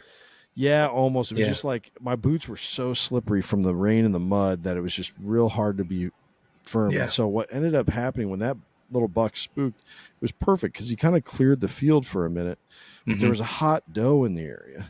yeah, almost. It was Yeah. just like my boots were so slippery from the rain and the mud that it was just real hard to be firm. And Yeah. so what ended up happening when that little buck spooked, it was perfect because he kind of cleared the field for a minute, but there Mm-hmm. was a hot doe in the area.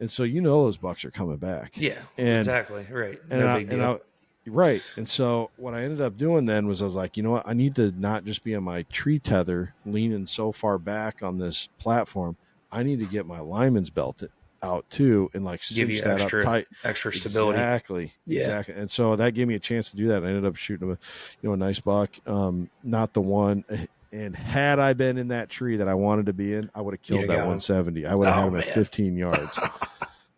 And so those bucks are coming back. Yeah. And Exactly. Right. and No I big and deal. I right. And so what I ended up doing then was I was like, you know what? I need to not just be on my tree tether leaning so far back on this platform. I need to get my lineman's belt out too and like Give cinch you that up extra tight. extra stability. Exactly. Yeah. Exactly. And so that gave me a chance to do that. I ended up shooting a nice buck. Not the one. And had I been in that tree that I wanted to be in, I would have You'd killed have that got him. 170. I would have had Oh him at man. 15 yards.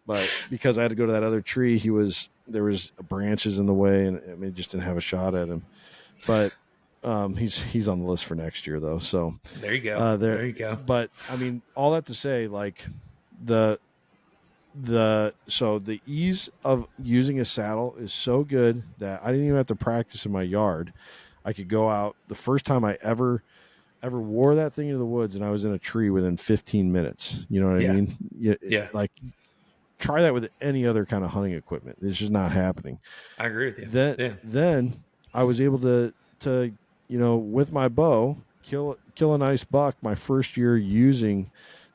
But because I had to go to that other tree, there was branches in the way, and I mean, just didn't have a shot at him. But he's on the list for next year though. So There you go. there. There you go. But I mean, all that to say, like the so the ease of using a saddle is so good that I didn't even have to practice in my yard. I could go out. The first time I ever wore that thing into the woods, and I was in a tree within 15 minutes. You know what I Yeah. mean? Yeah. Like try that with any other kind of hunting equipment. It's just not happening. I agree with you. Then Yeah. then I was able to with my bow kill a nice buck my first year using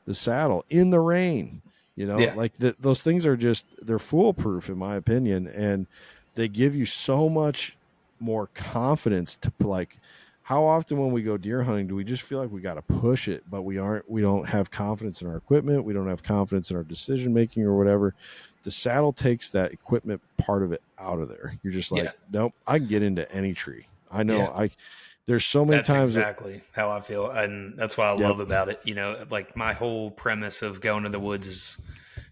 the saddle in the rain. Yeah. Like those things are just they're foolproof in my opinion, and they give you so much more confidence to like. How often when we go deer hunting do we just feel like we got to push it, but we don't have confidence in our equipment, we don't have confidence in our decision making or whatever. The saddle takes that equipment part of it out of there. You're just Yeah. like, nope, I can get into any tree. I know Yeah. there's so many That's times that, exactly how I feel. And that's what I yep, love about it. Like my whole premise of going to the woods is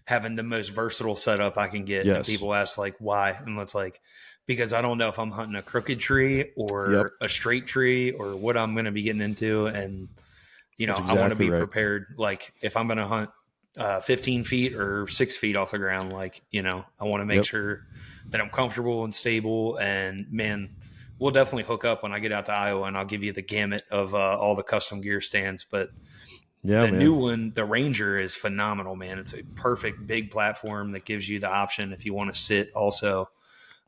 having the most versatile setup I can get. And yes, people ask like why? And it's like because I don't know if I'm hunting a crooked tree yep, or a straight tree or what I'm going to be getting into. And that's I want to exactly be right. prepared. Like if I'm going to hunt 15 feet or 6 feet off the ground, like, I want to make Yep. sure that I'm comfortable and stable. And man, we'll definitely hook up when I get out to Iowa and I'll give you the gamut of all the custom gear stands. But Yeah, the new man. one, the Ranger, is phenomenal, man. It's a perfect big platform that gives you the option if you want to sit also.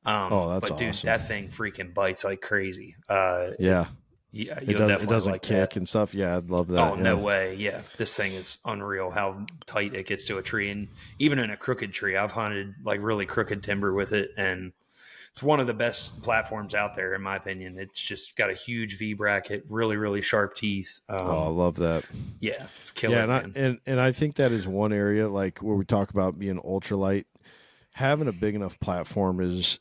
Oh, that's But dude, awesome. that thing freaking bites like crazy. Yeah. Yeah, It you'll does. It definitely doesn't like kick that. and stuff. Yeah, I'd love Oh, that. no Yeah. way. Yeah. This thing is unreal how tight it gets to a tree. And even in a crooked tree, I've hunted like really crooked timber with it. And it's one of the best platforms out there, in my opinion. It's just got a huge V bracket, really, really sharp teeth. Oh, I love that. Yeah, it's Yeah, killer, and man. I think that is one area like where we talk about being ultralight. Having a big enough platform is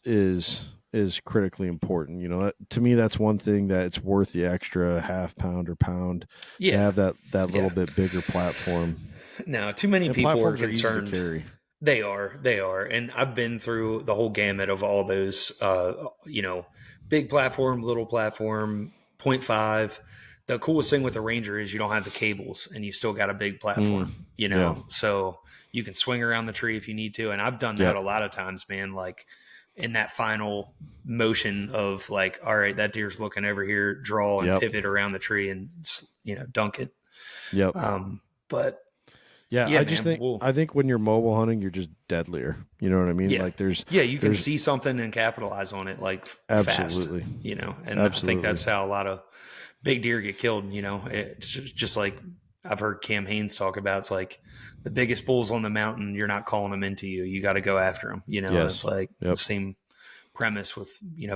critically important. You know, to me, that's one thing that it's worth the extra half pound or pound to Yeah. have that little Yeah. bit bigger platform. Now, too many And people are platforms are easy to concerned. carry. They are, and I've been through the whole gamut of all those. Big platform, little platform, point five. The coolest thing with the Ranger is you don't have the cables, and you still got a big Mm, platform. yeah. So you can swing around the tree if you need to, and I've done that Yep. a lot of times, man. Like in that final motion of like, all right, that deer's looking over here, draw and Yep. pivot around the tree, and dunk it. Yep. But Yeah, yeah, I just man, think I think when you're mobile hunting, you're just deadlier. You know what I mean? yeah. Like there's Yeah, you can there's see something and capitalize on it like fast, absolutely, and I think absolutely. that's how a lot of big deer get killed. It's just like I've heard Cam Haines talk about. It's like the biggest bulls on the mountain, you're not calling them into you. You got to go after them, and it's Yes. like the Yep. same premise with,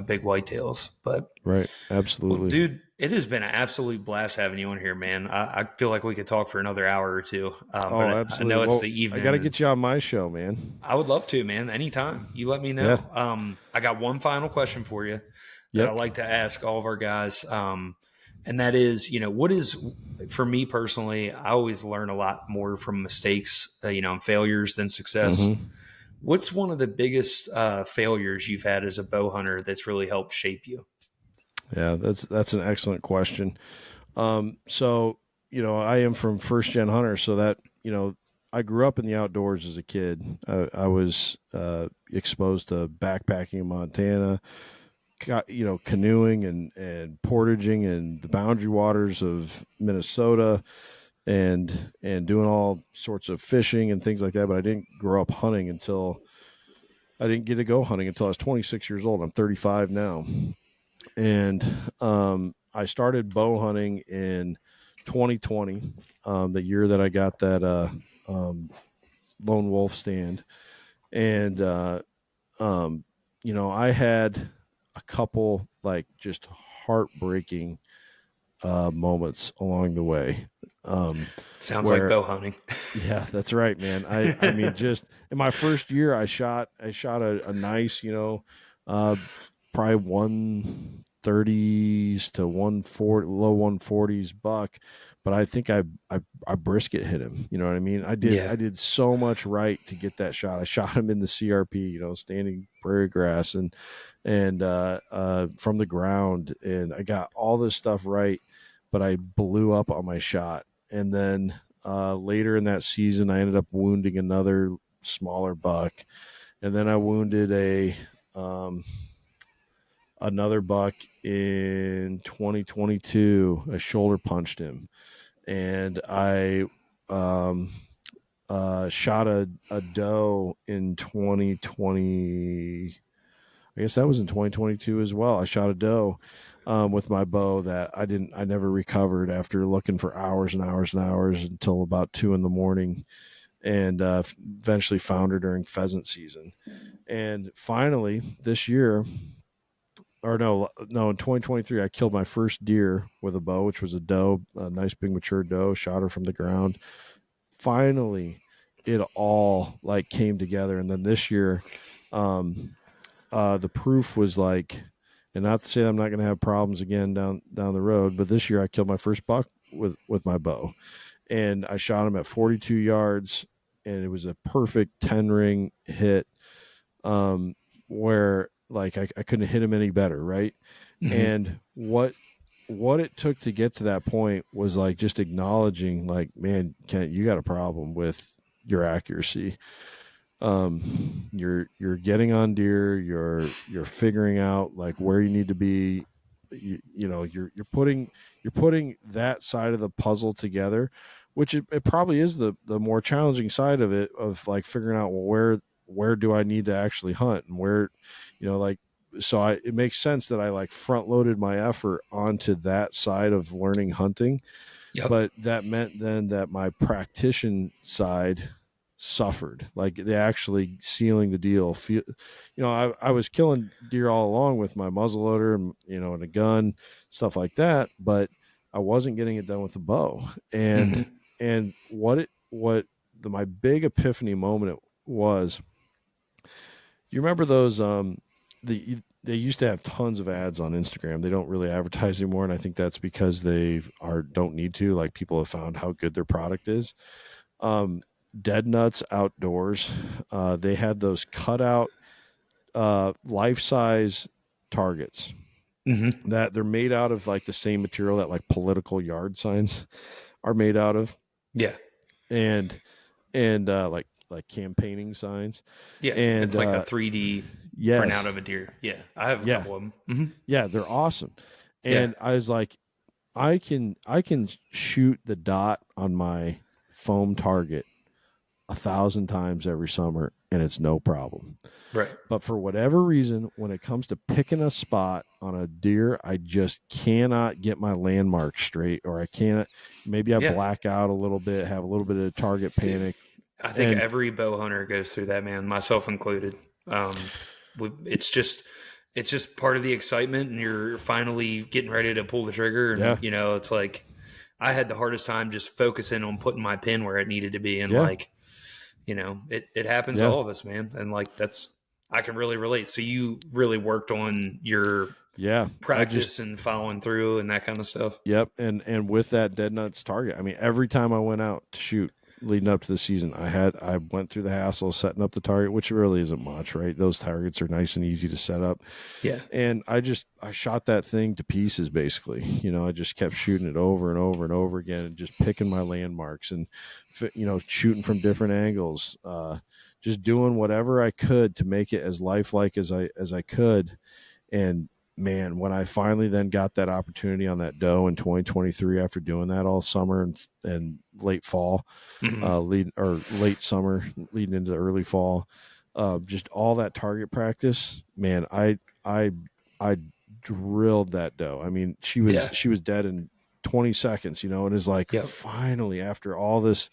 big whitetails. But, Right. well, Absolutely. dude, it has been an absolute blast having you on here, man. I feel like we could talk for another hour or two, Oh, but I absolutely. know it's Well, the I got evening. to And get you on my show, man. I would love to, man. Anytime. You let me Yeah. know. I got one final question for you that I Yep. like to ask all of our guys. And that is, what is, for me personally, I always learn a lot more from mistakes, and failures than success. Mm-hmm. What's one of the biggest failures you've had as a bow hunter that's really helped shape you? Yeah, that's an excellent question. So I am from first gen hunter, so that I grew up in the outdoors as a kid. I was exposed to backpacking in Montana, canoeing and portaging in the boundary waters of Minnesota, and doing all sorts of fishing and things like that. But I didn't grow up hunting until I didn't get to go hunting until I was 26 years old. I'm 35 now, and I started bow hunting in 2020, the year that I got that lone wolf stand, and I had a couple like just heartbreaking moments along the way. Sounds like Where bow hunting. Yeah, that's right, man. I mean, just in my first year, I shot a nice, uh, probably 130s to 140, low 140s buck, but I think I brisket hit him. You know what I mean? I did Yeah. I did so much right to get that shot. I shot him in the CRP, standing prairie grass, and from the ground, and I got all this stuff right, but I blew up on my shot, and then later in that season, I ended up wounding another smaller buck, and then I wounded another buck in 2022. I shoulder punched him, and I shot a doe in 2020. I guess that was in 2022 as well. I shot a doe with my bow that I never recovered after looking for hours and hours and hours until about 2 in the morning, and eventually found her during pheasant season. And finally, this year, or no, in 2023, I killed my first deer with a bow, which was a doe, a nice big mature doe. Shot her from the ground. Finally, it all like came together, and then this year, the proof was like, and not to say I'm not going to have problems again down the road, but this year I killed my first buck with my bow, and I shot him at 42 yards, and it was a perfect 10 ring hit, where like I couldn't hit him any better, right? Mm-hmm. And what it took to get to that point was like just acknowledging, like, man, Kent, you got a problem with your accuracy. You're getting on deer, you're figuring out like where you need to be. You're putting that side of the puzzle together, which it probably is the more challenging side of it, of like figuring out, well, where do I need to actually hunt, and where, like it makes sense that I like front loaded my effort onto that side of learning hunting, Yep. but that meant then that my practitioner side suffered. Like they actually sealing the deal. I was killing deer all along with my muzzleloader and and a gun, stuff like that, but I wasn't getting it done with a bow. And Mm-hmm. my big epiphany moment was, you remember those they used to have tons of ads on Instagram. They don't really advertise anymore, and I think that's because they don't need to. Like, people have found how good their product is. Um, Dead Nuts Outdoors, they had those cutout life size targets Mm-hmm. that they're made out of like the same material that like political yard signs are made out of, Yeah. and like campaigning signs, Yeah. and It's like a 3D printout yes, of a deer. Yeah. I have a yeah, couple of them. Mm-hmm. yeah, they're awesome. Yeah. And I was like, I can shoot the dot on my foam target 1,000 times every summer and it's no problem. Right. But for whatever reason, when it comes to picking a spot on a deer, I just cannot get my landmark straight, or I can't. Maybe I Yeah. black out a little bit, have a little bit of target Dude, panic, I think and every bow hunter goes through that, man, myself included. Um, it's just part of the excitement, and you're finally getting ready to pull the trigger, yeah, and it's like I had the hardest time just focusing on putting my pin where it needed to be, and yeah, like it happens to yeah, all of us, man, and like that's I can really relate. So you really worked on your yeah. I just practice and following through and that kind of stuff. Yep, and with that dead nuts target, I mean, every time I went out to shoot leading up to the season, I went through the hassle of setting up the target, which really isn't much, right? Those targets are nice and easy to set up, Yeah. and I shot that thing to pieces basically. I just kept shooting it over and over and over again, and just picking my landmarks and shooting from different angles, just doing whatever I could to make it as lifelike as I could. And man, when I finally then got that opportunity on that doe in 2023, after doing that all summer and late fall, Mm-hmm. late summer leading into the early fall, just all that target practice, man, I drilled that doe. I mean, Yeah. she was dead in 20 seconds, and it's like, Yep. finally, after all this,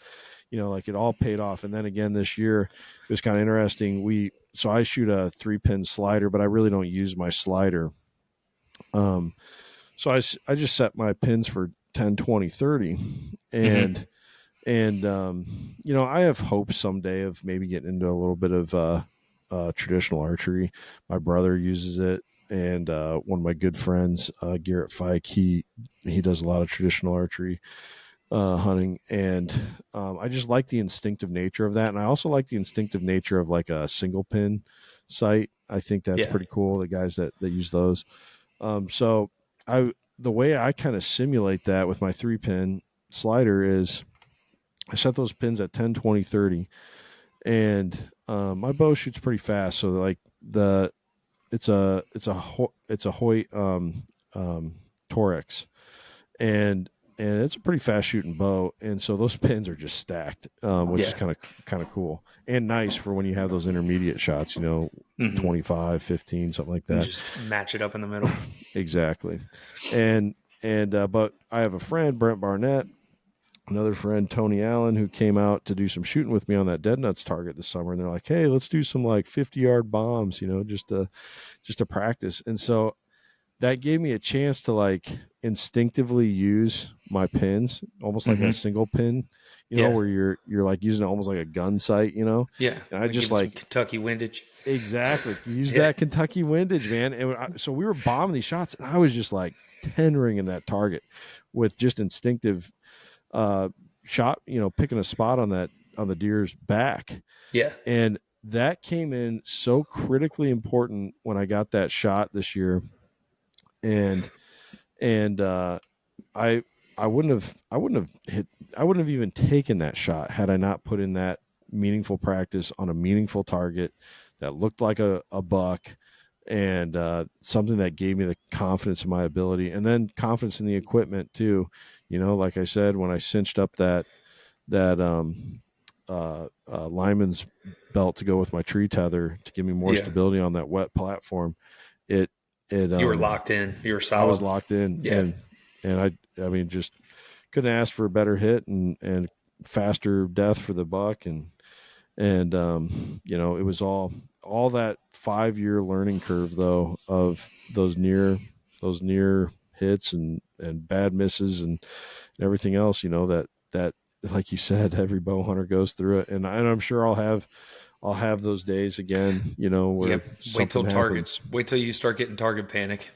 like, it all paid off. And then again this year, it was kind of interesting. So I shoot a 3-pin slider, but I really don't use my slider. Um, so I just set my pins for 10, 20, 30, Mm-hmm. and I have hopes someday of maybe getting into a little bit of traditional archery. My brother uses it, and one of my good friends, Garrett Fike, he does a lot of traditional archery hunting, and I just like the instinctive nature of that, and I also like the instinctive nature of like a single pin sight. I think that's Yeah. pretty cool. The guys that use those. So the way I kind of simulate that with my 3-pin slider is I set those pins at 10, 20, 30, and my bow shoots pretty fast. So like it's a Hoyt Torex, and it's a pretty fast shooting bow, and so those pins are just stacked, which is Yeah. kind of cool and nice for when you have those intermediate shots, Mm-hmm. 25, 15, something like And that. just match it up in the middle. Exactly. And but I have a friend, Brent Barnett, another friend, Tony Allen, who came out to do some shooting with me on that dead nuts target this summer, and they're like, hey, let's do some like 50-yard bombs, just to practice. And so that gave me a chance to like instinctively use my pins, almost like a Mm-hmm. single pin, Yeah. where you're like using it almost like a gun sight, Yeah. and I just Give it some like Kentucky windage. exactly use Yeah. that Kentucky windage, man. And so we were bombing these shots, and I was just like tendering in that target with just instinctive shot, picking a spot on the deer's back, Yeah. and that came in so critically important when I got that shot this year. And I I wouldn't have even taken that shot had I not put in that meaningful practice on a meaningful target that looked like a buck, and something that gave me the confidence in my ability, and then confidence in the equipment too. Like I said, when I cinched up that lineman's belt to go with my tree tether to give me more Yeah. stability on that wet platform, it You were locked in. You were I was solid. locked in, Yeah. and I mean, just couldn't ask for a better hit and faster death for the buck, and you know, it was all that 5 year learning curve though of those near hits and bad misses and everything else, you know, that like you said, every bow hunter goes through it, and I'm sure I'll have those days again, you know, where Yep. something happens. Wait till you start getting target panic.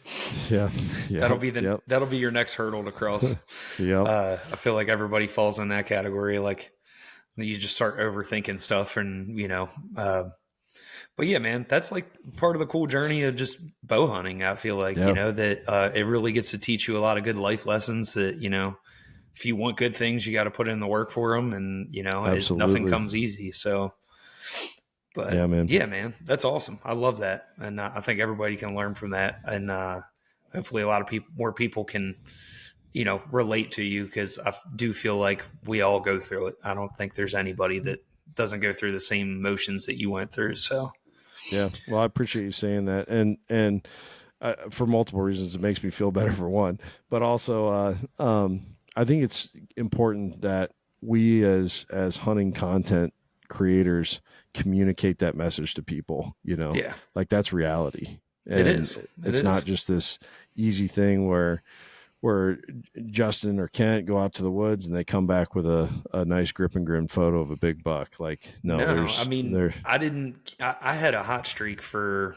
Yeah, yeah, yep, That'll be your next hurdle to cross. yep, I feel like everybody falls in that category. Like you just start overthinking stuff, and but yeah, man, that's like part of the cool journey of just bow hunting. I feel like yeah, that it really gets to teach you a lot of good life lessons. That if you want good things, you got to put in the work for them, and nothing absolutely, comes easy. So, but yeah, man, yeah, man, that's awesome. I love that, and I think everybody can learn from that, and hopefully, a lot of more people can relate to you, because I do feel like we all go through it. I don't think there's anybody that doesn't go through the same motions that you went through. So, yeah. Well, I appreciate you saying that, and for multiple reasons, it makes me feel better for one, but also, I think it's important that we as hunting content creators communicate that message to people. You know, yeah, like that's reality, it and is. It it's not is. just this easy thing where Justin or Kent go out to the woods and they come back with a nice grip and grin photo of a big buck. Like, no, No, I there's mean, there, I didn't. I had a hot streak for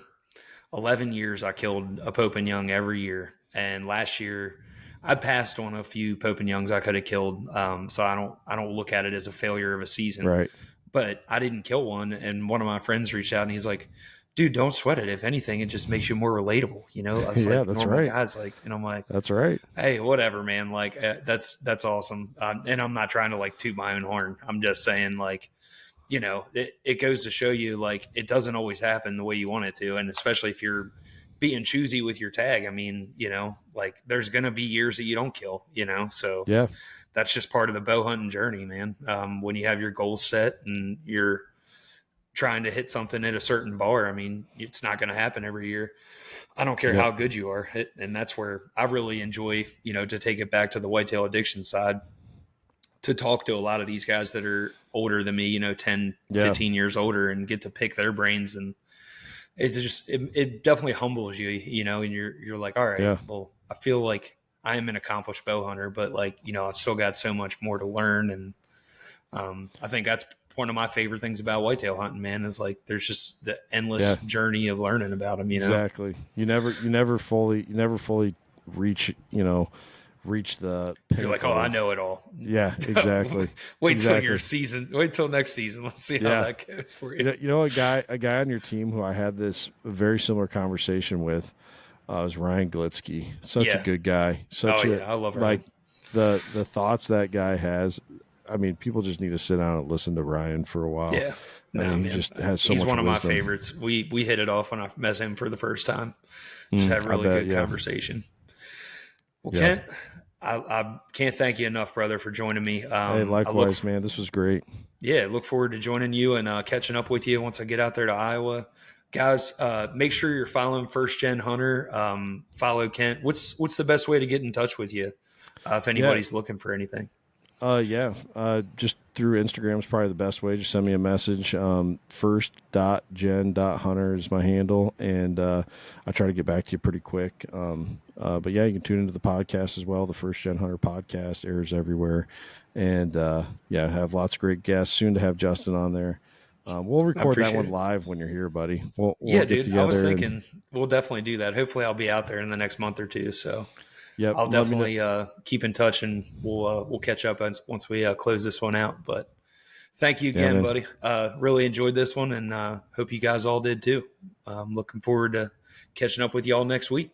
11 years. I killed a Pope and Young every year, and last year I passed on a few Pope and Youngs I could have killed. So I don't look at it as a failure of a season. right. But I didn't kill one, and one of my friends reached out and he's like, "Dude, don't sweat it. If anything, it just makes you more relatable." Us Yeah, like that's normal right. guys, like, and I'm like, That's right. "Hey, whatever, man. Like, that's awesome." And I'm not trying to like toot my own horn. I'm just saying, like, it goes to show you, like, it doesn't always happen the way you want it to. And especially if you're being choosy with your tag, I mean, like there's going to be years that you don't kill, so Yeah. that's just part of the bow hunting journey, man. When you have your goals set and you're trying to hit something at a certain bar, I mean, it's not going to happen every year. I don't care Yep. how good you are. And that's where I really enjoy, to take it back to the whitetail addiction side, to talk to a lot of these guys that are older than me, 10, Yeah. 15 years older, and get to pick their brains. And it definitely humbles you, and you're like, all right, Yeah. well, I feel like I am an accomplished bow hunter, but like, I've still got so much more to learn. And I think that's one of my favorite things about whitetail hunting, man, is like, there's just the endless Yeah. journey of learning about them, Exactly. You never fully reach, reach the You're like, oh, pinnacle I of, know it all. yeah, exactly. Wait till Exactly. your season. Wait till next season. Let's see how Yeah. that goes for you. You know, a guy on your team who I had this very similar conversation with, was Ryan Glitsky. Such a Yeah. good guy. Oh Such a, yeah, I love like, Ryan. the thoughts that guy has. I mean, people just need to sit down and listen to Ryan for a while. Yeah. I No, mean, he man. just has so He's much one of my wisdom. favorites. We hit it off when I met him for the first time. Just had a I really bet. good Yeah. conversation. Well, Yeah. Kent, I can't thank you enough, brother, for joining me. Hey, likewise, man. This was great. Look forward to joining you and catching up with you once I get out there to Iowa. Guys, make sure you're following First Gen Hunter. Follow Kent. What's the best way to get in touch with you if Yeah. anybody's looking for anything? Yeah. Just through Instagram is probably the best way. Just send me a message. First.gen.hunter is my handle. And, I try to get back to you pretty quick. But yeah, you can tune into the podcast as well. The First Gen Hunter podcast airs everywhere. And, yeah, have lots of great guests. Soon to have Justin on there. We'll record that one live when you're here, buddy. We'll Yeah, get dude. I was together. thinking we'll definitely do that. Hopefully, I'll be out there in the next month or two. So Yep. I'll Let me know. definitely keep in touch, and we'll catch up once we close this one out. But thank you Yeah, again, man. buddy. Really enjoyed this one, and hope you guys all did too. Looking forward to catching up with you all next week.